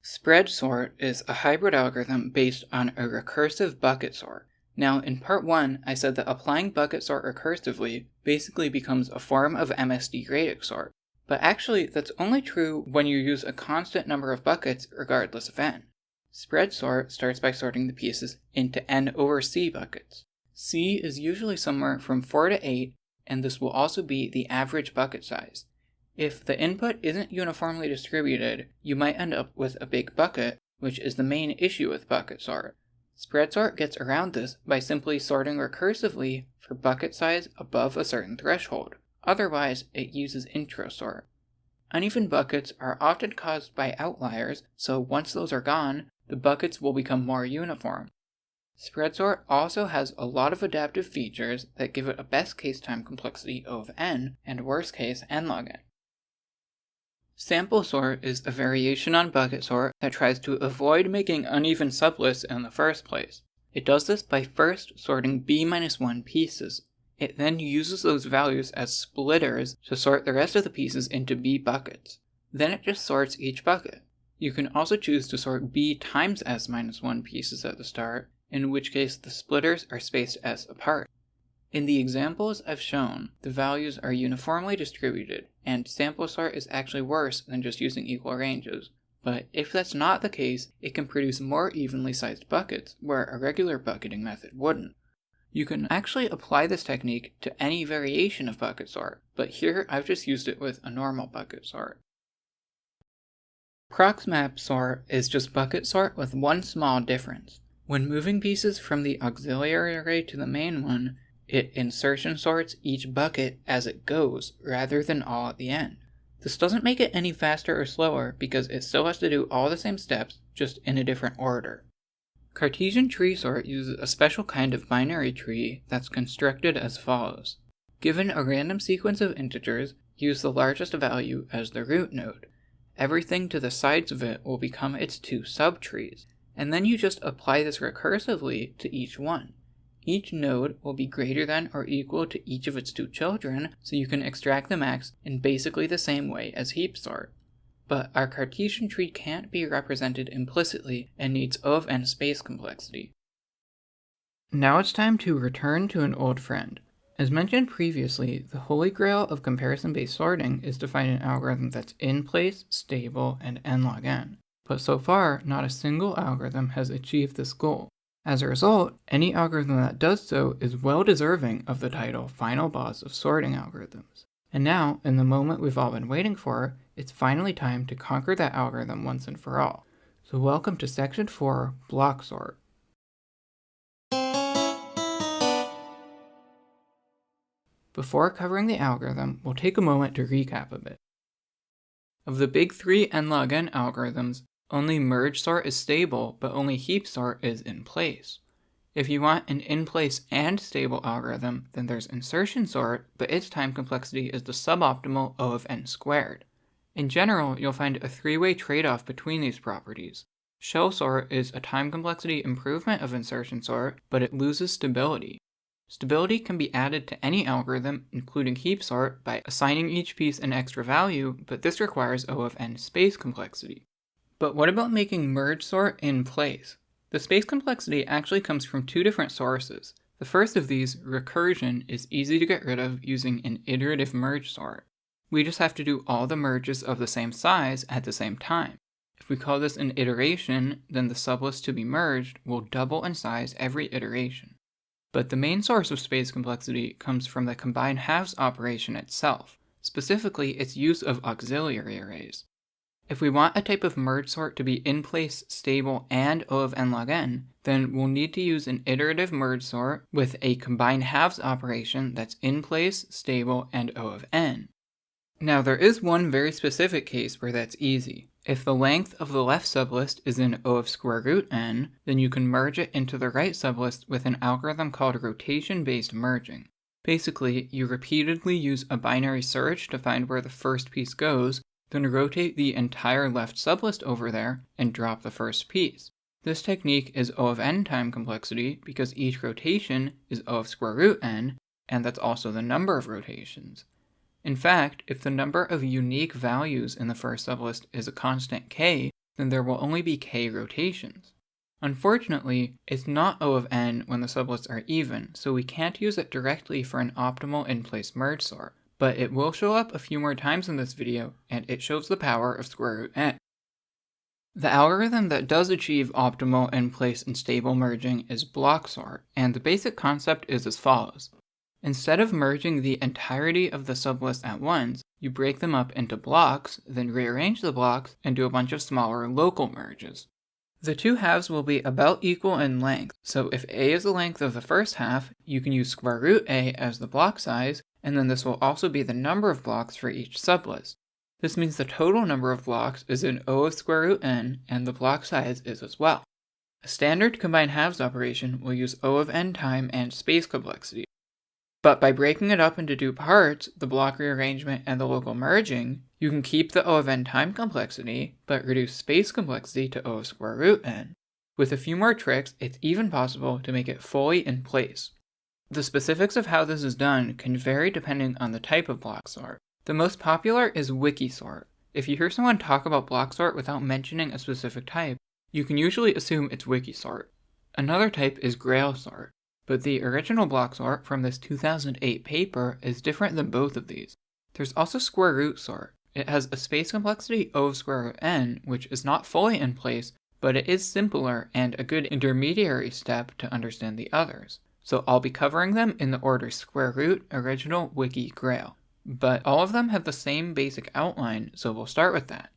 Spread sort is a hybrid algorithm based on a recursive bucket sort. Now, in part 1, I said that applying bucket sort recursively basically becomes a form of MSD radix sort, but actually that's only true when you use a constant number of buckets regardless of n. Spread sort starts by sorting the pieces into n over c buckets. C is usually somewhere from 4 to 8, and this will also be the average bucket size. If the input isn't uniformly distributed, you might end up with a big bucket, which is the main issue with bucket sort. Spread sort gets around this by simply sorting recursively for bucket size above a certain threshold. Otherwise, it uses intro sort. Uneven buckets are often caused by outliers, so once those are gone, the buckets will become more uniform. Spread sort also has a lot of adaptive features that give it a best case time complexity of n and worst case n log n. Sample sort is a variation on bucket sort that tries to avoid making uneven sublists in the first place. It does this by first sorting b-1 pieces. It then uses those values as splitters to sort the rest of the pieces into b buckets. Then it just sorts each bucket. You can also choose to sort b times s-1 pieces at the start, in which case the splitters are spaced s apart. In the examples I've shown, the values are uniformly distributed, and sample sort is actually worse than just using equal ranges. But if that's not the case, it can produce more evenly sized buckets, where a regular bucketing method wouldn't. You can actually apply this technique to any variation of bucket sort, but here I've just used it with a normal bucket sort. Proxmap sort is just bucket sort with one small difference. When moving pieces from the auxiliary array to the main one, it insertion sorts each bucket as it goes, rather than all at the end. This doesn't make it any faster or slower because it still has to do all the same steps, just in a different order. Cartesian tree sort uses a special kind of binary tree that's constructed as follows. Given a random sequence of integers, use the largest value as the root node. Everything to the sides of it will become its 2 subtrees, and then you just apply this recursively to each one. Each node will be greater than or equal to each of its 2 children, so you can extract the max in basically the same way as heap sort. But our Cartesian tree can't be represented implicitly and needs O of n space complexity. Now it's time to return to an old friend. As mentioned previously, the holy grail of comparison-based sorting is to find an algorithm that's in place, stable, and n log n. But so far, not a single algorithm has achieved this goal. As a result, any algorithm that does so is well deserving of the title Final Boss of Sorting Algorithms. And now, in the moment we've all been waiting for, it's finally time to conquer that algorithm once and for all. So welcome to Section 4, Block Sort. Before covering the algorithm, we'll take a moment to recap a bit. Of the big three n-log-n algorithms, only merge sort is stable, but only heap sort is in place. If you want an in-place and stable algorithm, then there's insertion sort, but its time complexity is the suboptimal O of n squared. In general, you'll find a three-way trade-off between these properties. Shell sort is a time complexity improvement of insertion sort, but it loses stability. Stability can be added to any algorithm, including heap sort, by assigning each piece an extra value, but this requires O of n space complexity. But what about making merge sort in place? The space complexity actually comes from two different sources. The first of these, recursion, is easy to get rid of using an iterative merge sort. We just have to do all the merges of the same size at the same time. If we call this an iteration, then the sublist to be merged will double in size every iteration. But the main source of space complexity comes from the combine halves operation itself, specifically its use of auxiliary arrays. If we want a type of merge sort to be in place, stable, and O of n log n, then we'll need to use an iterative merge sort with a combine halves operation that's in place, stable, and O of n. Now there is one very specific case where that's easy. If the length of the left sublist is in O of square root n, then you can merge it into the right sublist with an algorithm called rotation-based merging. Basically, you repeatedly use a binary search to find where the first piece goes, then rotate the entire left sublist over there and drop the first piece. This technique is O of n time complexity because each rotation is O of square root n, and that's also the number of rotations. In fact, if the number of unique values in the first sublist is a constant k, then there will only be k rotations. Unfortunately, it's not O of n when the sublists are even, so we can't use it directly for an optimal in-place merge sort, but it will show up a few more times in this video, and it shows the power of square root n. The algorithm that does achieve optimal in-place and stable merging is block sort, and the basic concept is as follows. Instead of merging the entirety of the sublist at once, you break them up into blocks, then rearrange the blocks, and do a bunch of smaller local merges. The two halves will be about equal in length, so if A is the length of the first half, you can use square root A as the block size, and then this will also be the number of blocks for each sublist. This means the total number of blocks is in O of square root n, and the block size is as well. A standard combine halves operation will use O of n time and space complexity. But by breaking it up into two parts, the block rearrangement and the local merging, you can keep the O of n time complexity, but reduce space complexity to O of square root n. With a few more tricks, it's even possible to make it fully in place. The specifics of how this is done can vary depending on the type of block sort. The most popular is Wiki sort. If you hear someone talk about block sort without mentioning a specific type, you can usually assume it's Wiki sort. Another type is Grail sort. But the original block sort from this 2008 paper is different than both of these. There's also square root sort. It has a space complexity O of square root n, which is not fully in place, but it is simpler and a good intermediary step to understand the others. So I'll be covering them in the order square root, original, wiki, grail. But all of them have the same basic outline, so we'll start with that.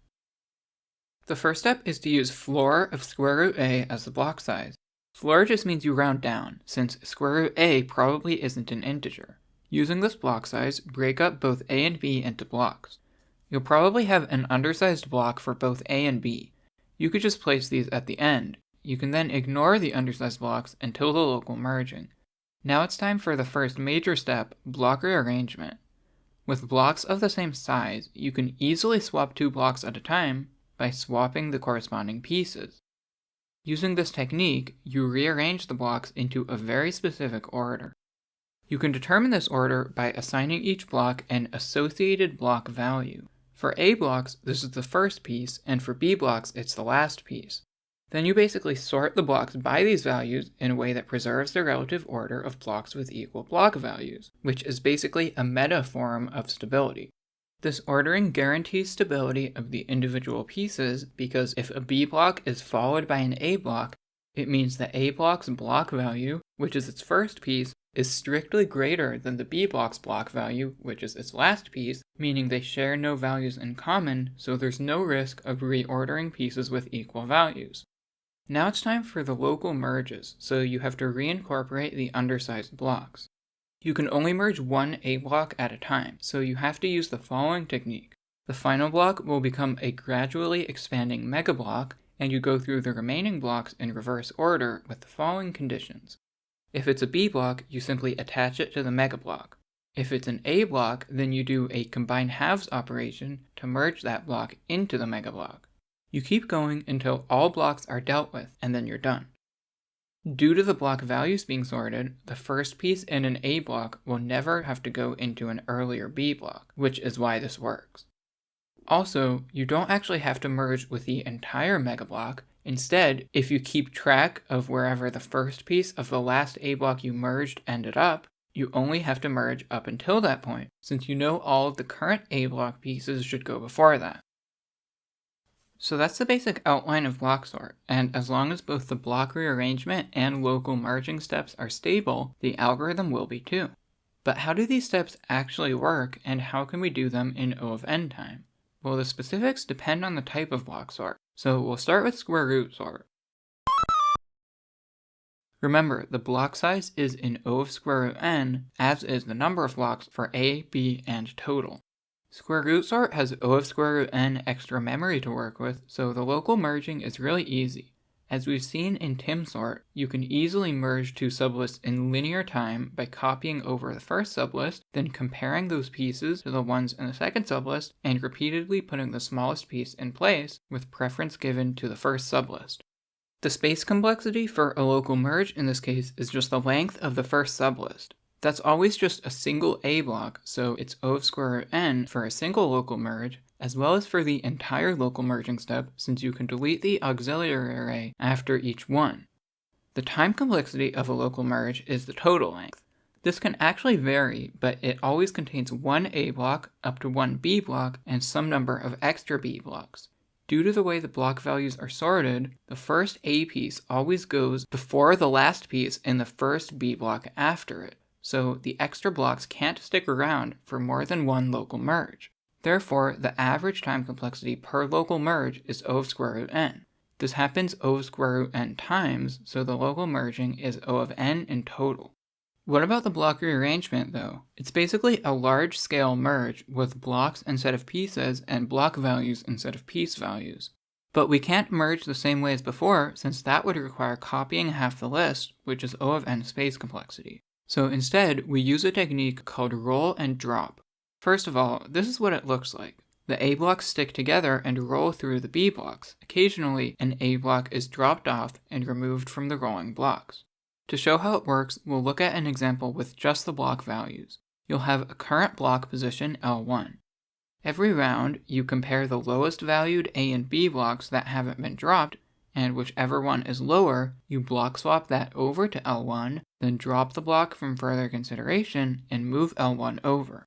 The first step is to use floor of square root a as the block size. Floor just means you round down, since square root a probably isn't an integer. Using this block size, break up both a and b into blocks. You'll probably have an undersized block for both a and b. You could just place these at the end. You can then ignore the undersized blocks until the local merging. Now it's time for the first major step, block rearrangement. With blocks of the same size, you can easily swap two blocks at a time by swapping the corresponding pieces. Using this technique, you rearrange the blocks into a very specific order. You can determine this order by assigning each block an associated block value. For A blocks, this is the first piece, and for B blocks, it's the last piece. Then you basically sort the blocks by these values in a way that preserves the relative order of blocks with equal block values, which is basically a meta form of stability. This ordering guarantees stability of the individual pieces because if a B block is followed by an A block, It means that A block's block value, which is its first piece, is strictly greater than the B block's block value, which is its last piece, meaning they share no values in common, so there's no risk of reordering pieces with equal values. Now it's time for the local merges, so you have to reincorporate the undersized blocks. You can only merge one A block at a time, so you have to use the following technique. The final block will become a gradually expanding megablock, and you go through the remaining blocks in reverse order with the following conditions. If it's a B block, you simply attach it to the megablock. If it's an A block, then you do a combine halves operation to merge that block into the megablock. You keep going until all blocks are dealt with, and then you're done. Due to the block values being sorted, the first piece in an A block will never have to go into an earlier B block, which is why this works. Also, you don't actually have to merge with the entire megablock. Instead, if you keep track of wherever the first piece of the last A block you merged ended up, you only have to merge up until that point, since you know all of the current A block pieces should go before that. So that's the basic outline of block sort, and as long as both the block rearrangement and local merging steps are stable, the algorithm will be too. But how do these steps actually work, and how can we do them in O of n time? Well, the specifics depend on the type of block sort, so we'll start with square root sort. Remember, the block size is in O of square root n, as is the number of blocks for A, B, and total. Square root sort has O of square root n extra memory to work with, so the local merging is really easy. As we've seen in TimSort, you can easily merge two sublists in linear time by copying over the first sublist, then comparing those pieces to the ones in the second sublist, and repeatedly putting the smallest piece in place, with preference given to the first sublist. The space complexity for a local merge in this case is just the length of the first sublist. That's always just a single A block, so it's O of square root n for a single local merge, as well as for the entire local merging step, since you can delete the auxiliary array after each one. The time complexity of a local merge is the total length. This can actually vary, but it always contains one A block up to one B block and some number of extra B blocks. Due to the way the block values are sorted, the first A piece always goes before the last piece in the first B block after it, so the extra blocks can't stick around for more than one local merge. Therefore, the average time complexity per local merge is O of square root n. This happens O of square root n times, so the local merging is O of n in total. What about the block rearrangement though? It's basically a large-scale merge with blocks instead of pieces and block values instead of piece values. But we can't merge the same way as before, since that would require copying half the list, which is O of n space complexity. So instead, we use a technique called roll and drop. First of all, this is what it looks like. The A blocks stick together and roll through the B blocks. Occasionally, an A block is dropped off and removed from the rolling blocks. To show how it works, we'll look at an example with just the block values. You'll have a current block position L1. Every round, you compare the lowest valued A and B blocks that haven't been dropped, and whichever one is lower, you block swap that over to L1, then drop the block from further consideration and move L1 over.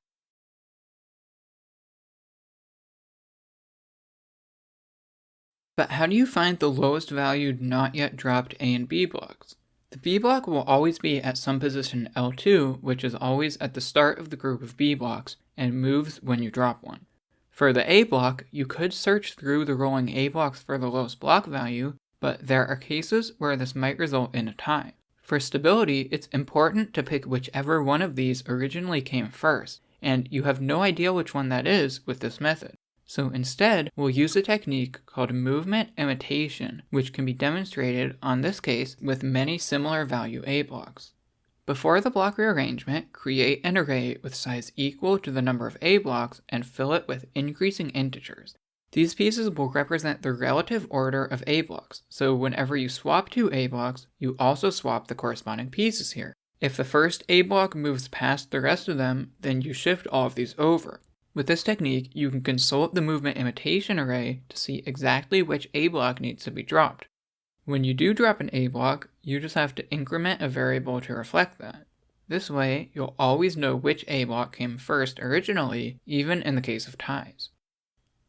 But how do you find the lowest valued not yet dropped A and B blocks? The B block will always be at some position L2, which is always at the start of the group of B blocks, and moves when you drop one. For the A block, you could search through the rolling A blocks for the lowest block value, but there are cases where this might result in a tie. For stability, it's important to pick whichever one of these originally came first, and you have no idea which one that is with this method. So instead, we'll use a technique called movement imitation, which can be demonstrated on this case with many similar value A blocks. Before the block rearrangement, create an array with size equal to the number of A blocks and fill it with increasing integers. These pieces will represent the relative order of A blocks, so whenever you swap two A blocks, you also swap the corresponding pieces here. If the first A block moves past the rest of them, then you shift all of these over. With this technique, you can consult the movement imitation array to see exactly which A block needs to be dropped. When you do drop an A block, you just have to increment a variable to reflect that. This way, you'll always know which A block came first originally, even in the case of ties.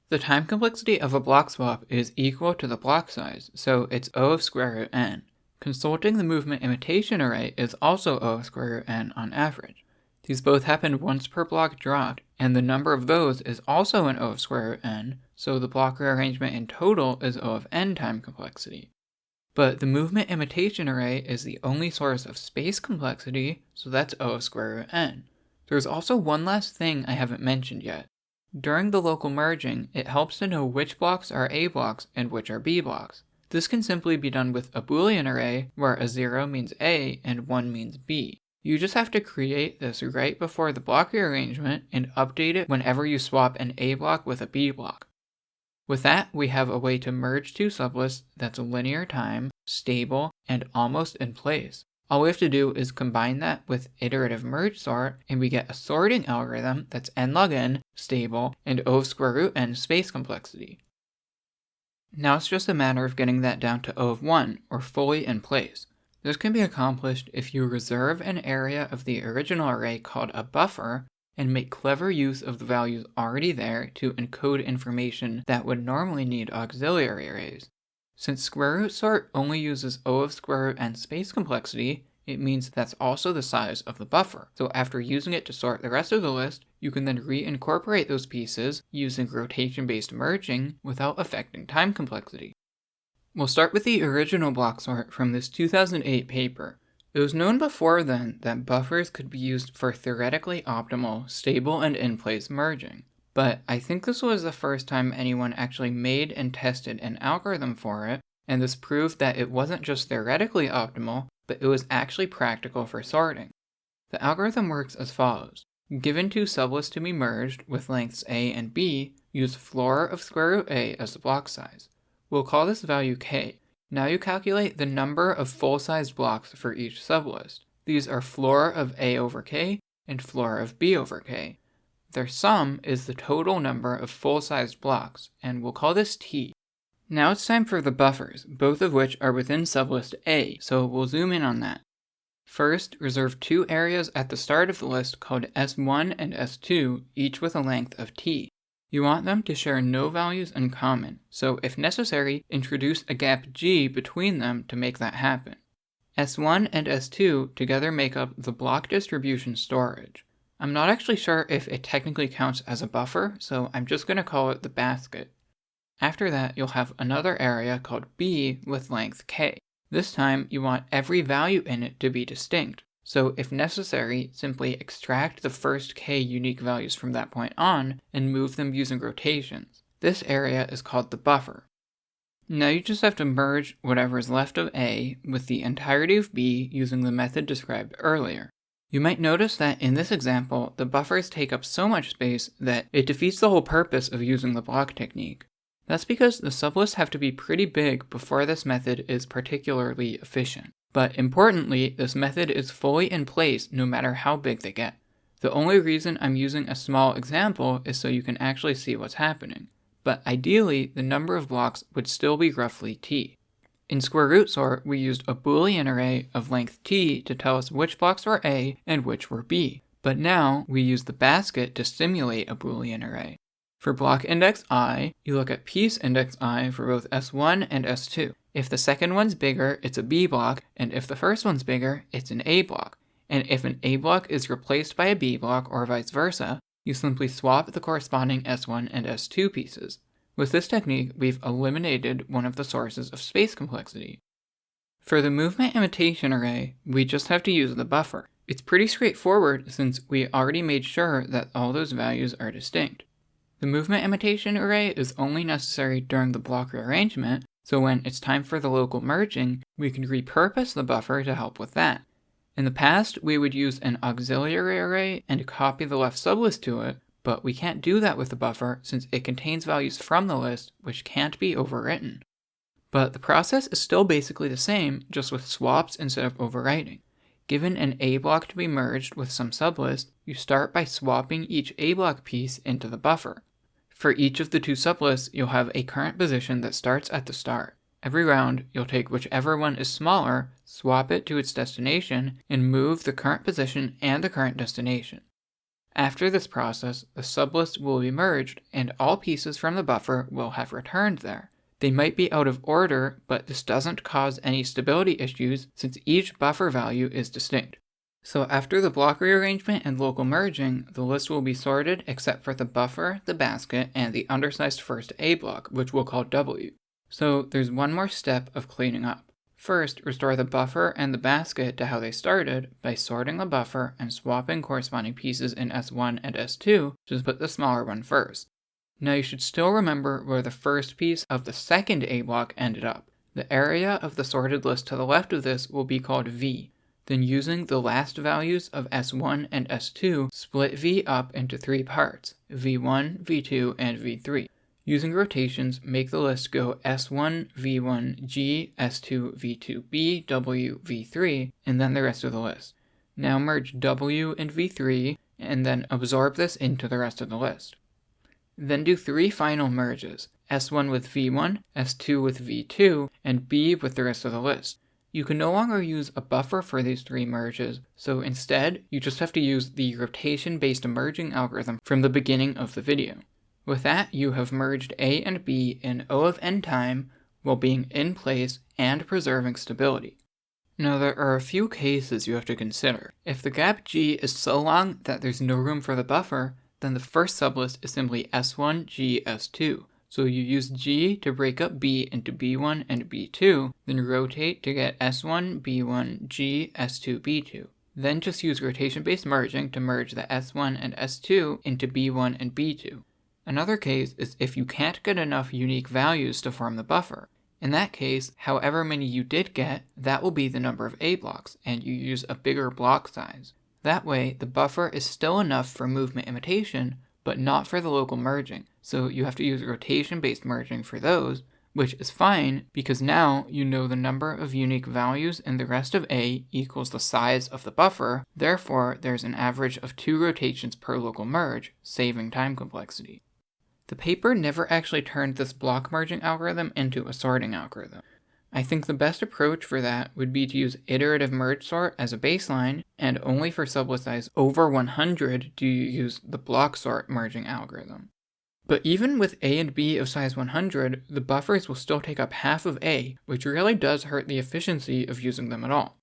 The time complexity of a block swap is equal to the block size, so it's O of square root n. Consulting the movement imitation array is also O of square root n on average. These both happen once per block dropped, and the number of those is also an O of square root n, so the block rearrangement in total is O of n time complexity. But the movement imitation array is the only source of space complexity, so that's O of square root n. There's also one last thing I haven't mentioned yet. During the local merging, it helps to know which blocks are A blocks and which are B blocks. This can simply be done with a Boolean array, where a 0 means A and 1 means B. You just have to create this right before the block rearrangement and update it whenever you swap an A block with a B block. With that, we have a way to merge two sublists that's linear time, stable, and almost in place. All we have to do is combine that with iterative merge sort, and we get a sorting algorithm that's n log n, stable, and O of square root n space complexity. Now it's just a matter of getting that down to O of 1, or fully in place. This can be accomplished if you reserve an area of the original array called a buffer, and make clever use of the values already there to encode information that would normally need auxiliary arrays. Since square root sort only uses O of square root n space complexity, it means that's also the size of the buffer. So after using it to sort the rest of the list, you can then reincorporate those pieces using rotation-based merging without affecting time complexity. We'll start with the original block sort from this 2008 paper. It was known before then that buffers could be used for theoretically optimal, stable and in-place merging. But I think this was the first time anyone actually made and tested an algorithm for it, and this proved that it wasn't just theoretically optimal, but it was actually practical for sorting. The algorithm works as follows. Given two sublists to be merged with lengths A and B, use floor of square root A as the block size. We'll call this value k. Now you calculate the number of full-sized blocks for each sublist. These are floor of A over k and floor of B over k. Their sum is the total number of full-sized blocks, and we'll call this t. Now it's time for the buffers, both of which are within sublist A, so we'll zoom in on that. First, reserve two areas at the start of the list called S1 and S2, each with a length of t. You want them to share no values in common, so if necessary, introduce a gap g between them to make that happen. S1 and S2 together make up the block distribution storage. I'm not actually sure if it technically counts as a buffer, so I'm just going to call it the basket. After that, you'll have another area called B with length k. This time, you want every value in it to be distinct, so if necessary, simply extract the first k unique values from that point on and move them using rotations. This area is called the buffer. Now you just have to merge whatever is left of A with the entirety of B using the method described earlier. You might notice that in this example, the buffers take up so much space that it defeats the whole purpose of using the block technique. That's because the sublists have to be pretty big before this method is particularly efficient. But importantly, this method is fully in place no matter how big they get. The only reason I'm using a small example is so you can actually see what's happening. But ideally, the number of blocks would still be roughly t. In square root sort, we used a Boolean array of length t to tell us which blocks were A and which were B. But now, we use the basket to simulate a Boolean array. For block index I, you look at piece index I for both S1 and S2. If the second one's bigger, it's a B block, and if the first one's bigger, it's an A block. And if an A block is replaced by a B block or vice versa, you simply swap the corresponding S1 and S2 pieces. With this technique, we've eliminated one of the sources of space complexity. For the movement imitation array, we just have to use the buffer. It's pretty straightforward since we already made sure that all those values are distinct. The movement imitation array is only necessary during the block rearrangement, so when it's time for the local merging, we can repurpose the buffer to help with that. In the past, we would use an auxiliary array and copy the left sublist to it, but we can't do that with the buffer since it contains values from the list which can't be overwritten. But the process is still basically the same, just with swaps instead of overwriting. Given an A block to be merged with some sublist, you start by swapping each A block piece into the buffer. For each of the two sublists, you'll have a current position that starts at the start. Every round, you'll take whichever one is smaller, swap it to its destination, and move the current position and the current destination. After this process, the sublist will be merged, and all pieces from the buffer will have returned there. They might be out of order, but this doesn't cause any stability issues since each buffer value is distinct. So after the block rearrangement and local merging, the list will be sorted except for the buffer, the basket, and the undersized first A block, which we'll call W. So there's one more step of cleaning up. First, restore the buffer and the basket to how they started by sorting the buffer and swapping corresponding pieces in S1 and S2, just put the smaller one first. Now you should still remember where the first piece of the second A block ended up. The area of the sorted list to the left of this will be called V. Then using the last values of S1 and S2, split V up into 3 parts, V1, V2, and V3. Using rotations, make the list go S1, V1, G, S2, V2, B, W, V3, and then the rest of the list. Now merge W and V3, and then absorb this into the rest of the list. Then do 3 final merges, S1 with V1, S2 with V2, and B with the rest of the list. You can no longer use a buffer for these 3 merges, so instead, you just have to use the rotation-based merging algorithm from the beginning of the video. With that, you have merged A and B in O of n time while being in place and preserving stability. Now there are a few cases you have to consider. If the gap G is so long that there's no room for the buffer, then the first sublist is simply S1, G, S2. So you use G to break up B into B1 and B2, then rotate to get S1, B1, G, S2, B2. Then just use rotation-based merging to merge the S1 and S2 into B1 and B2. Another case is if you can't get enough unique values to form the buffer. In that case, however many you did get, that will be the number of A blocks, and you use a bigger block size. That way, the buffer is still enough for movement imitation, but not for the local merging, so you have to use rotation-based merging for those, which is fine because now you know the number of unique values in the rest of A equals the size of the buffer, therefore there's an average of 2 rotations per local merge, saving time complexity. The paper never actually turned this block merging algorithm into a sorting algorithm. I think the best approach for that would be to use iterative merge sort as a baseline, and only for sublist size over 100 do you use the block sort merging algorithm. But even with A and B of size 100, the buffers will still take up half of A, which really does hurt the efficiency of using them at all.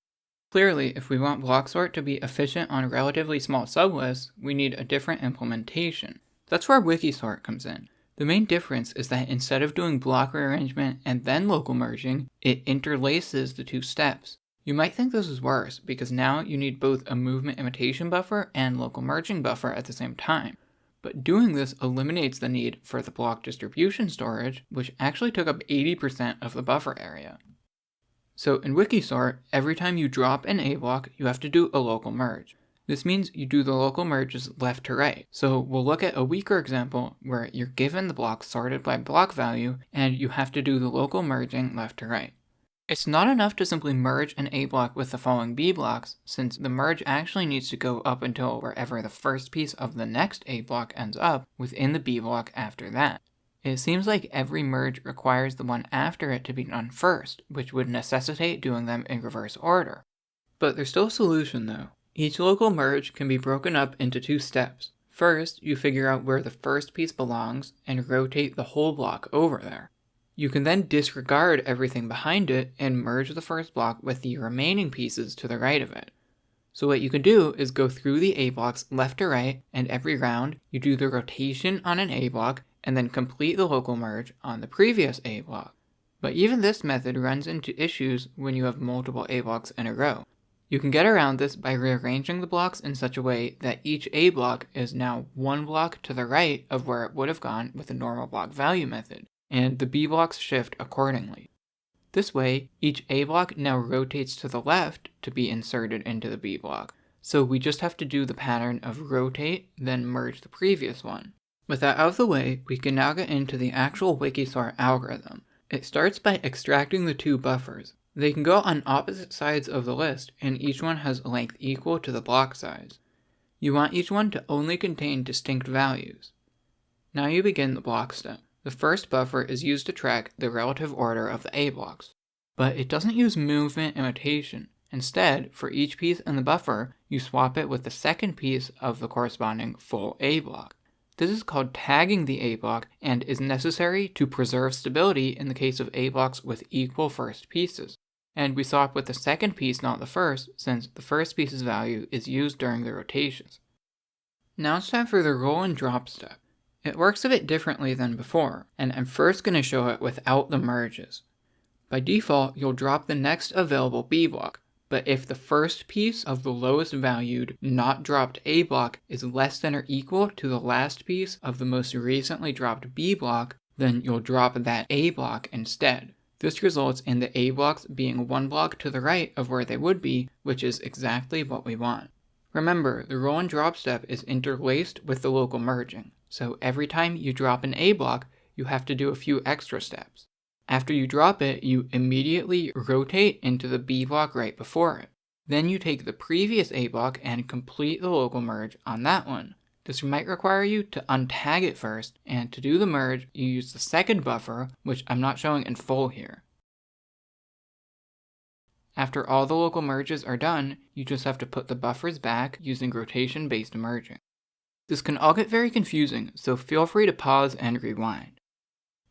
Clearly, if we want block sort to be efficient on relatively small sublists, we need a different implementation. That's where Wiki sort comes in. The main difference is that instead of doing block rearrangement and then local merging, it interlaces the 2 steps. You might think this is worse, because now you need both a movement imitation buffer and local merging buffer at the same time. But doing this eliminates the need for the block distribution storage, which actually took up 80% of the buffer area. So in Wikisort, every time you drop an A block, you have to do a local merge. This means you do the local merges left to right. So we'll look at a weaker example where you're given the block sorted by block value, and you have to do the local merging left to right. It's not enough to simply merge an A block with the following B blocks, since the merge actually needs to go up until wherever the first piece of the next A block ends up within the B block after that. It seems like every merge requires the one after it to be done first, which would necessitate doing them in reverse order. But there's still a solution though. Each local merge can be broken up into 2 steps. First, you figure out where the first piece belongs and rotate the whole block over there. You can then disregard everything behind it and merge the first block with the remaining pieces to the right of it. So what you can do is go through the A blocks left to right, and every round you do the rotation on an A block and then complete the local merge on the previous A block. But even this method runs into issues when you have multiple A blocks in a row. You can get around this by rearranging the blocks in such a way that each A block is now 1 block to the right of where it would have gone with the normal block value method, and the B blocks shift accordingly. This way, each A block now rotates to the left to be inserted into the B block, so we just have to do the pattern of rotate, then merge the previous one. With that out of the way, we can now get into the actual Wikisort algorithm. It starts by extracting the 2 buffers. They can go on opposite sides of the list, and each one has a length equal to the block size. You want each one to only contain distinct values. Now you begin the block step. The first buffer is used to track the relative order of the A blocks, but it doesn't use movement imitation. Instead, for each piece in the buffer, you swap it with the second piece of the corresponding full A block. This is called tagging the A block and is necessary to preserve stability in the case of A blocks with equal first pieces. And we swap with the second piece, not the first, since the first piece's value is used during the rotations. Now it's time for the roll and drop step. It works a bit differently than before, and I'm first going to show it without the merges. By default, you'll drop the next available B block, but if the first piece of the lowest valued not dropped A block is less than or equal to the last piece of the most recently dropped B block, then you'll drop that A block instead. This results in the A blocks being one block to the right of where they would be, which is exactly what we want. Remember, the roll and drop step is interlaced with the local merging, so every time you drop an A block, you have to do a few extra steps. After you drop it, you immediately rotate into the B block right before it. Then you take the previous A block and complete the local merge on that one. This might require you to untag it first, and to do the merge, you use the second buffer, which I'm not showing in full here. After all the local merges are done, you just have to put the buffers back using rotation-based merging. This can all get very confusing, so feel free to pause and rewind.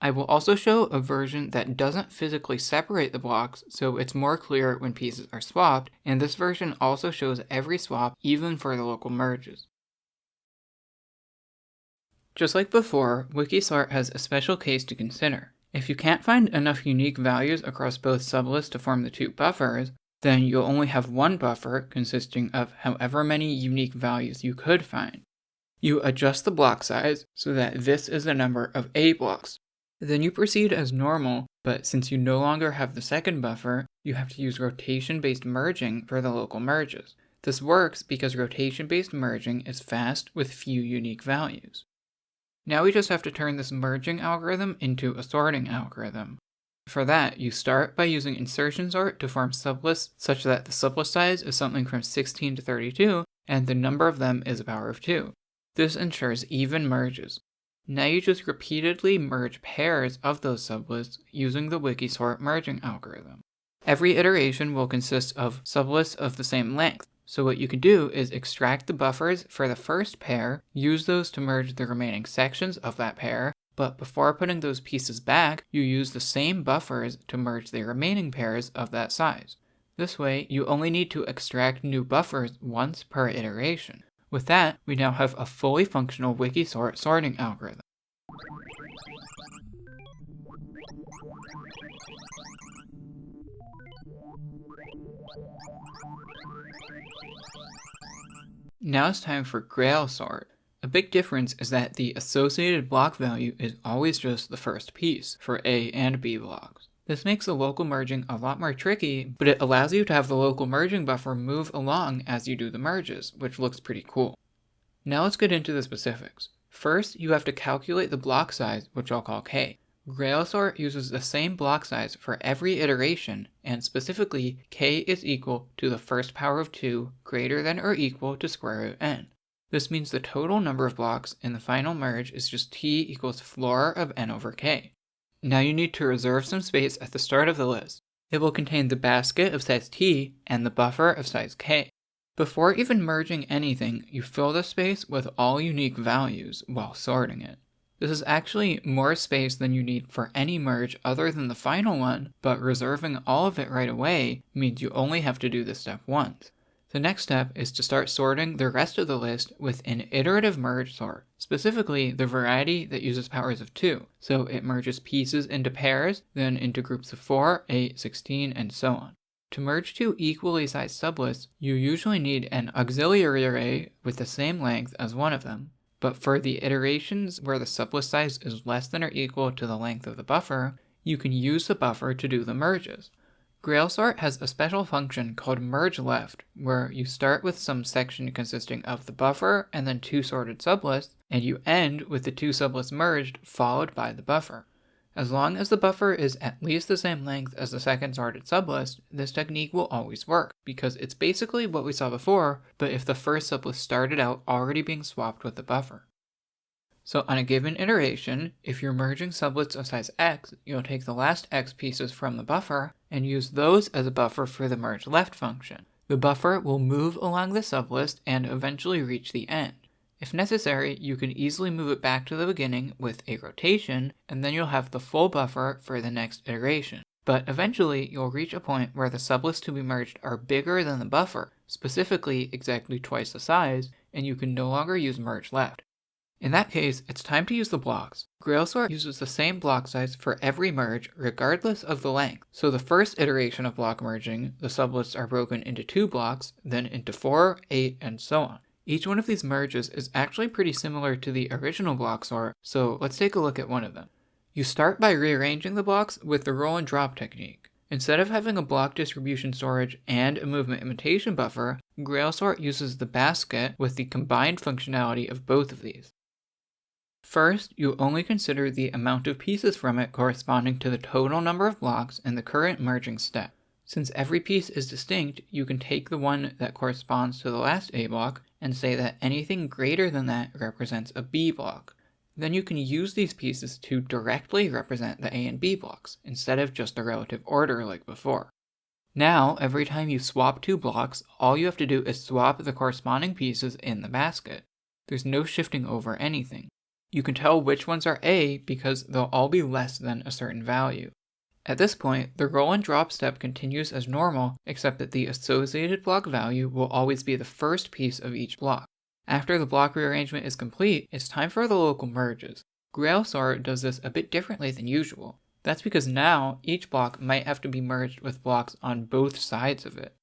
I will also show a version that doesn't physically separate the blocks, so it's more clear when pieces are swapped, and this version also shows every swap, even for the local merges. Just like before, Wikisort has a special case to consider. If you can't find enough unique values across both sublists to form the two buffers, then you'll only have one buffer consisting of however many unique values you could find. You adjust the block size so that this is the number of A blocks. Then you proceed as normal, but since you no longer have the second buffer, you have to use rotation-based merging for the local merges. This works because rotation-based merging is fast with few unique values. Now we just have to turn this merging algorithm into a sorting algorithm. For that, you start by using insertion sort to form sublists such that the sublist size is something from 16 to 32, and the number of them is a power of 2. This ensures even merges. Now you just repeatedly merge pairs of those sublists using the Wikisort merging algorithm. Every iteration will consist of sublists of the same length, so what you can do is extract the buffers for the first pair, use those to merge the remaining sections of that pair, but before putting those pieces back, you use the same buffers to merge the remaining pairs of that size. This way, you only need to extract new buffers once per iteration. With that, we now have a fully functional Wikisort sorting algorithm. Now it's time for Grail sort. A big difference is that the associated block value is always just the first piece for A and B blocks. This makes the local merging a lot more tricky, but it allows you to have the local merging buffer move along as you do the merges, which looks pretty cool. Now let's get into the specifics. First, you have to calculate the block size, which I'll call K. Grail sort uses the same block size for every iteration, and specifically, K is equal to the first power of 2 greater than or equal to square root n. This means the total number of blocks in the final merge is just T equals floor of n over K. Now you need to reserve some space at the start of the list. It will contain the basket of size T and the buffer of size K. Before even merging anything, you fill the space with all unique values while sorting it. This is actually more space than you need for any merge other than the final one, but reserving all of it right away means you only have to do this step once. The next step is to start sorting the rest of the list with an iterative merge sort, specifically the variety that uses powers of 2, so it merges pieces into pairs, then into groups of 4, 8, 16, and so on. To merge two equally sized sublists, you usually need an auxiliary array with the same length as one of them, but for the iterations where the sublist size is less than or equal to the length of the buffer, you can use the buffer to do the merges. Grail sort has a special function called merge left, where you start with some section consisting of the buffer and then two sorted sublists, and you end with the two sublists merged followed by the buffer. As long as the buffer is at least the same length as the second sorted sublist, this technique will always work, because it's basically what we saw before, but if the first sublist started out already being swapped with the buffer. So on a given iteration, if you're merging sublists of size x, you'll take the last x pieces from the buffer and use those as a buffer for the merge left function. The buffer will move along the sublist and eventually reach the end. If necessary, you can easily move it back to the beginning with a rotation, and then you'll have the full buffer for the next iteration. But eventually, you'll reach a point where the sublists to be merged are bigger than the buffer, specifically exactly twice the size, and you can no longer use merge left. In that case, it's time to use the blocks. Grail sort uses the same block size for every merge, regardless of the length. So the first iteration of block merging, the sublists are broken into 2 blocks, then into 4, 8, and so on. Each one of these merges is actually pretty similar to the original block sort, so let's take a look at one of them. You start by rearranging the blocks with the roll and drop technique. Instead of having a block distribution storage and a movement imitation buffer, Grail sort uses the basket with the combined functionality of both of these. First, you only consider the amount of pieces from it corresponding to the total number of blocks in the current merging step. Since every piece is distinct, you can take the one that corresponds to the last A block and say that anything greater than that represents a B block. Then you can use these pieces to directly represent the A and B blocks, instead of just the relative order like before. Now, every time you swap 2 blocks, all you have to do is swap the corresponding pieces in the basket. There's no shifting over anything. You can tell which ones are A because they'll all be less than a certain value. At this point, the roll and drop step continues as normal, except that the associated block value will always be the first piece of each block. After the block rearrangement is complete, it's time for the local merges. Grail sort does this a bit differently than usual. That's because now, each block might have to be merged with blocks on both sides of it.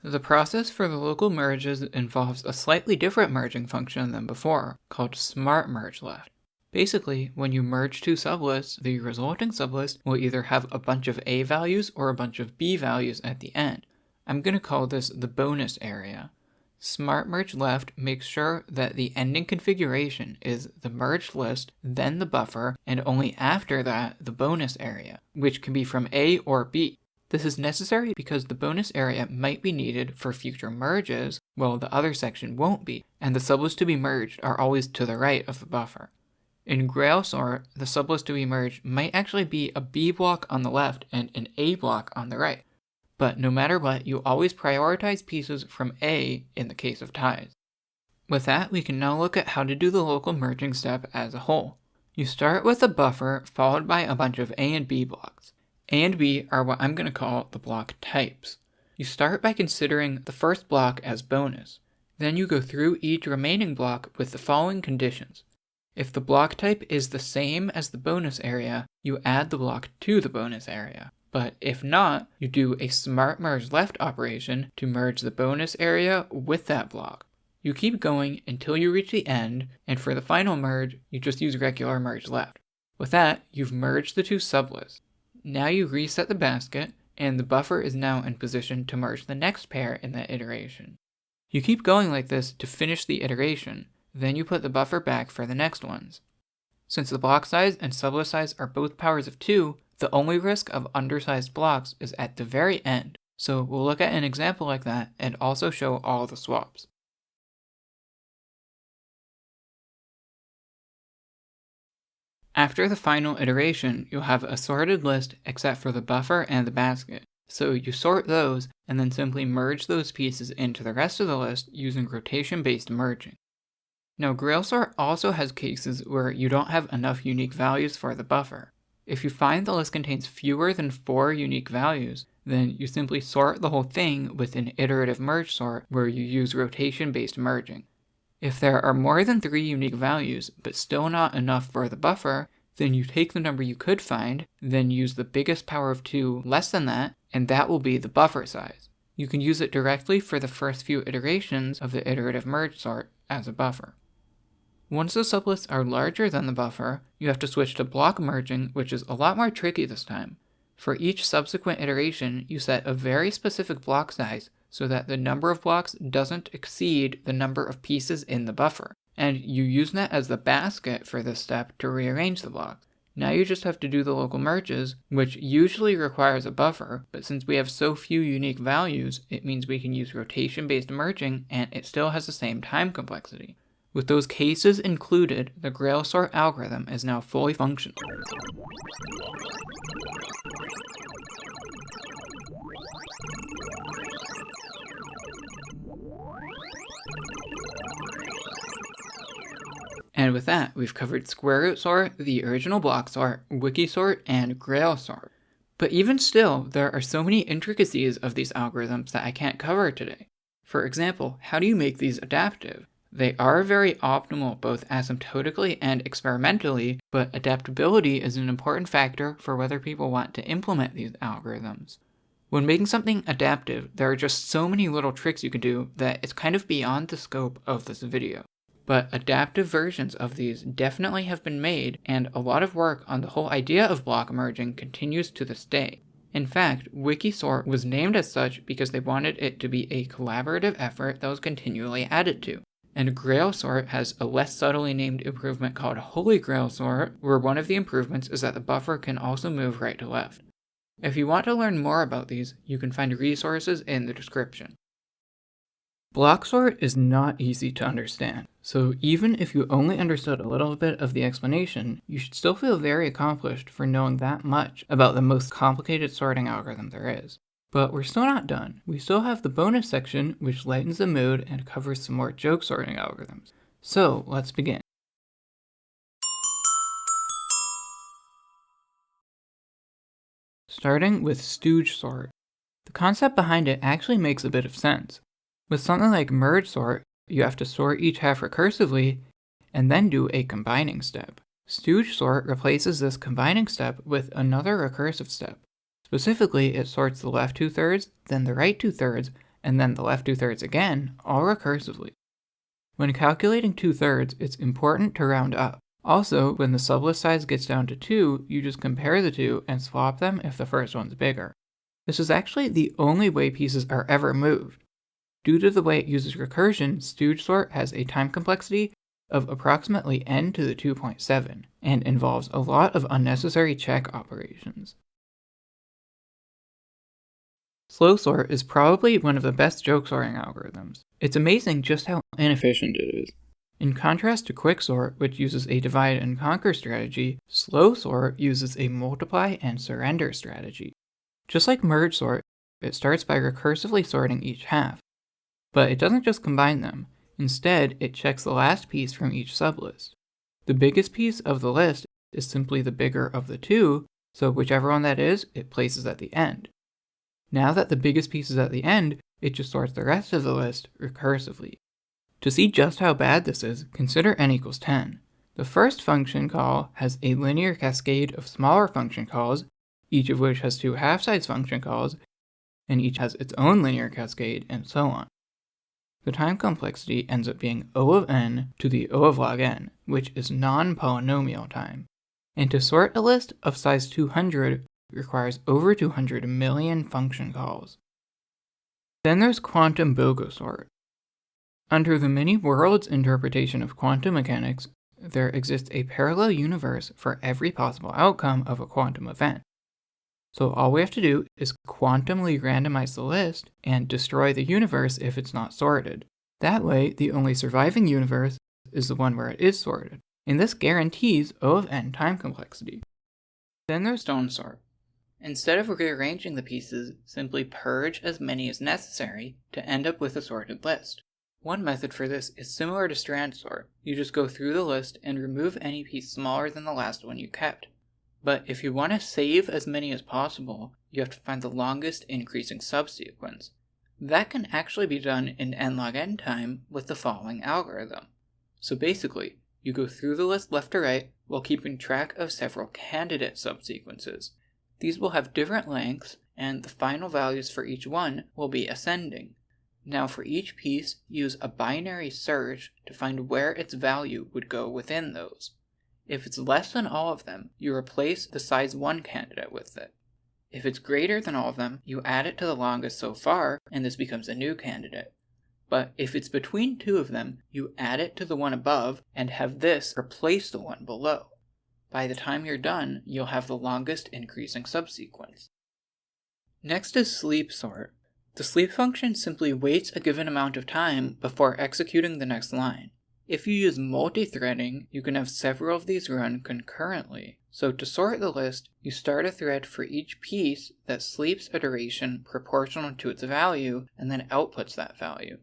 The process for the local merges involves a slightly different merging function than before, called smart merge left. Basically, when you merge 2 sublists, the resulting sublist will either have a bunch of A values or a bunch of B values at the end. I'm going to call this the bonus area. Smart merge left makes sure that the ending configuration is the merged list, then the buffer, and only after that the bonus area, which can be from A or B. This is necessary because the bonus area might be needed for future merges, while the other section won't be, and the sublists to be merged are always to the right of the buffer. In Grail sort, the sublist to be merged might actually be a B block on the left and an A block on the right. But no matter what, you always prioritize pieces from A in the case of ties. With that, we can now look at how to do the local merging step as a whole. You start with a buffer followed by a bunch of A and B blocks. A and B are what I'm going to call the block types. You start by considering the first block as bonus. Then you go through each remaining block with the following conditions. If the block type is the same as the bonus area, you add the block to the bonus area. But if not, you do a smart merge left operation to merge the bonus area with that block. You keep going until you reach the end, and for the final merge, you just use regular merge left. With that, you've merged the 2 sublists. Now you reset the basket, and the buffer is now in position to merge the next pair in that iteration. You keep going like this to finish the iteration, then you put the buffer back for the next ones. Since the block size and sublist size are both powers of 2, the only risk of undersized blocks is at the very end, so we'll look at an example like that and also show all the swaps. After the final iteration, you'll have a sorted list except for the buffer and the basket. So you sort those, and then simply merge those pieces into the rest of the list using rotation-based merging. Now, Grail sort also has cases where you don't have enough unique values for the buffer. If you find the list contains fewer than 4 unique values, then you simply sort the whole thing with an iterative merge sort where you use rotation-based merging. If there are more than 3 unique values, but still not enough for the buffer, then you take the number you could find, then use the biggest power of 2 less than that, and that will be the buffer size. You can use it directly for the first few iterations of the iterative merge sort as a buffer. Once the sublists are larger than the buffer, you have to switch to block merging, which is a lot more tricky this time. For each subsequent iteration, you set a very specific block size so that the number of blocks doesn't exceed the number of pieces in the buffer, and you use that as the basket for this step to rearrange the blocks. Now you just have to do the local merges, which usually requires a buffer, but since we have so few unique values, it means we can use rotation-based merging and it still has the same time complexity. With those cases included, the Grail sort algorithm is now fully functional. And with that, we've covered square root sort, the original block sort, wiki sort, and Grail sort. But even still, there are so many intricacies of these algorithms that I can't cover today. For example, how do you make these adaptive? They are very optimal both asymptotically and experimentally, but adaptability is an important factor for whether people want to implement these algorithms. When making something adaptive, there are just so many little tricks you can do that it's kind of beyond the scope of this video. But adaptive versions of these definitely have been made, and a lot of work on the whole idea of block merging continues to this day. In fact, Wikisort was named as such because they wanted it to be a collaborative effort that was continually added to. And Grail sort has a less subtly named improvement called Holy Grail sort, where one of the improvements is that the buffer can also move right to left. If you want to learn more about these, you can find resources in the description. Block sort is not easy to understand, so even if you only understood a little bit of the explanation, you should still feel very accomplished for knowing that much about the most complicated sorting algorithm there is. But we're still not done. We still have the bonus section, which lightens the mood and covers some more joke sorting algorithms. So let's begin. Starting with Stooge sort. The concept behind it actually makes a bit of sense. With something like merge sort, you have to sort each half recursively, and then do a combining step. Stooge sort replaces this combining step with another recursive step. Specifically, it sorts the left 2/3, then the right 2/3, and then the left 2/3 again, all recursively. When calculating 2/3, it's important to round up. Also, when the sublist size gets down to 2, you just compare the two and swap them if the first one's bigger. This is actually the only way pieces are ever moved. Due to the way it uses recursion, Stooge sort has a time complexity of approximately n to the 2.7, and involves a lot of unnecessary check operations. Slow sort is probably one of the best joke sorting algorithms. It's amazing just how inefficient it is. In contrast to quick sort, which uses a divide and conquer strategy, slow sort uses a multiply and surrender strategy. Just like merge sort, it starts by recursively sorting each half. But it doesn't just combine them. Instead, it checks the last piece from each sublist. The biggest piece of the list is simply the bigger of the two, so whichever one that is, it places at the end. Now that the biggest piece is at the end, it just sorts the rest of the list recursively. To see just how bad this is, consider n equals 10. The first function call has a linear cascade of smaller function calls, each of which has two half-size function calls, and each has its own linear cascade, and so on. The time complexity ends up being O of n to the O of log n, which is non-polynomial time. And to sort a list of size 200 requires over 200 million function calls. Then there's quantum Bogo sort. Under the many worlds interpretation of quantum mechanics, there exists a parallel universe for every possible outcome of a quantum event. So all we have to do is quantumly randomize the list and destroy the universe if it's not sorted. That way, the only surviving universe is the one where it is sorted, and this guarantees O of n time complexity. Then there's stone sort. Instead of rearranging the pieces, simply purge as many as necessary to end up with a sorted list. One method for this is similar to strand sort. You just go through the list and remove any piece smaller than the last one you kept. But if you want to save as many as possible, you have to find the longest increasing subsequence. That can actually be done in n log n time with the following algorithm. So basically, you go through the list left to right while keeping track of several candidate subsequences. These will have different lengths, and the final values for each one will be ascending. Now for each piece, use a binary search to find where its value would go within those. If it's less than all of them, you replace the size 1 candidate with it. If it's greater than all of them, you add it to the longest so far, and this becomes a new candidate. But if it's between two of them, you add it to the one above, and have this replace the one below. By the time you're done, you'll have the longest increasing subsequence. Next is sleep sort. The sleep function simply waits a given amount of time before executing the next line. If you use multi-threading, you can have several of these run concurrently. So to sort the list, you start a thread for each piece that sleeps a duration proportional to its value and then outputs that value.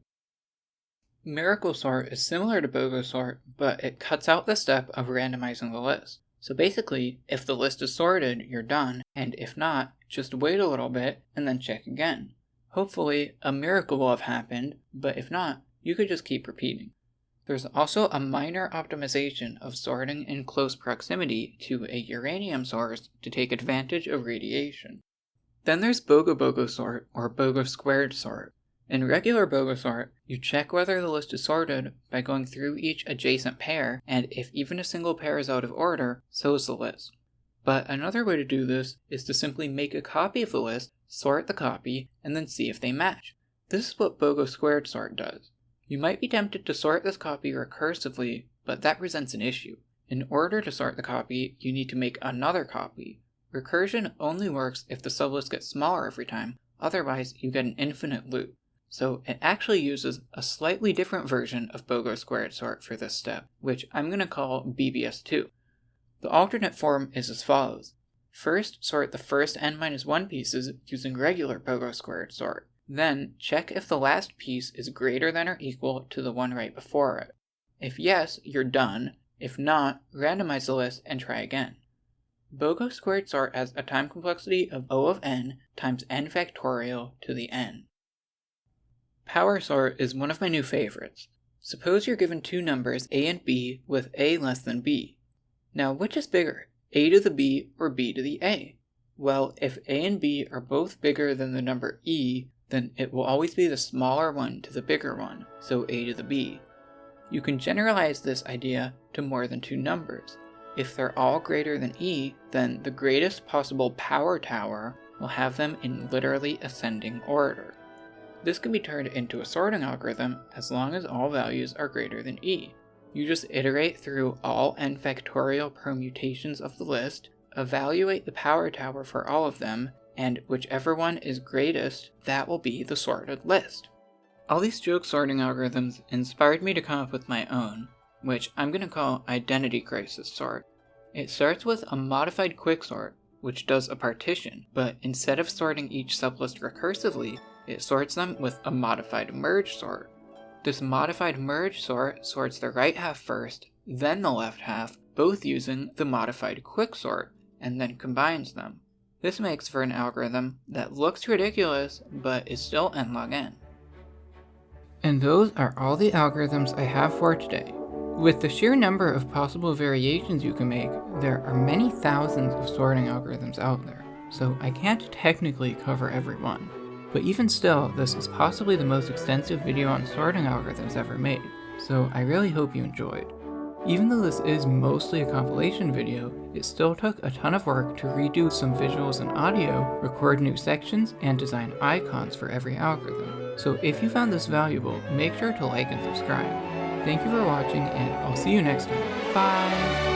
Miracle sort is similar to Bogo sort, but it cuts out the step of randomizing the list. So basically, if the list is sorted, you're done, and if not, just wait a little bit and then check again. Hopefully, a miracle will have happened, but if not, you could just keep repeating. There's also a minor optimization of sorting in close proximity to a uranium source to take advantage of radiation. Then there's Bogobogo sort, or Bogo squared sort. In regular Bogo sort, you check whether the list is sorted by going through each adjacent pair, and if even a single pair is out of order, so is the list. But another way to do this is to simply make a copy of the list, sort the copy, and then see if they match. This is what Bogo squared sort does. You might be tempted to sort this copy recursively, but that presents an issue. In order to sort the copy, you need to make another copy. Recursion only works if the sublist gets smaller every time, otherwise you get an infinite loop. So it actually uses a slightly different version of Bogo squared sort for this step, which I'm going to call BBS2. The alternate form is as follows. First, sort the first n-1 pieces using regular Bogo squared sort. Then, check if the last piece is greater than or equal to the one right before it. If yes, you're done. If not, randomize the list and try again. Bogo squared sort has a time complexity of O of n times n factorial to the n. Power sort is one of my new favorites. Suppose you're given two numbers a and b with a less than b. Now which is bigger, a to the b or b to the a? Well, if a and b are both bigger than the number e, then it will always be the smaller one to the bigger one, so a to the b. You can generalize this idea to more than two numbers. If they're all greater than e, then the greatest possible power tower will have them in literally ascending order. This can be turned into a sorting algorithm as long as all values are greater than e. You just iterate through all n factorial permutations of the list, evaluate the power tower for all of them, and whichever one is greatest, that will be the sorted list. All these joke sorting algorithms inspired me to come up with my own, which I'm going to call Identity Crisis Sort. It starts with a modified quicksort, which does a partition, but instead of sorting each sublist recursively, it sorts them with a modified merge sort. This modified merge sort sorts the right half first, then the left half, both using the modified quicksort, and then combines them. This makes for an algorithm that looks ridiculous, but is still n log n. And those are all the algorithms I have for today. With the sheer number of possible variations you can make, there are many thousands of sorting algorithms out there, so I can't technically cover every one. But even still, this is possibly the most extensive video on sorting algorithms ever made, so I really hope you enjoyed. Even though this is mostly a compilation video, it still took a ton of work to redo some visuals and audio, record new sections, and design icons for every algorithm. So if you found this valuable, make sure to like and subscribe. Thank you for watching, and I'll see you next time. Bye!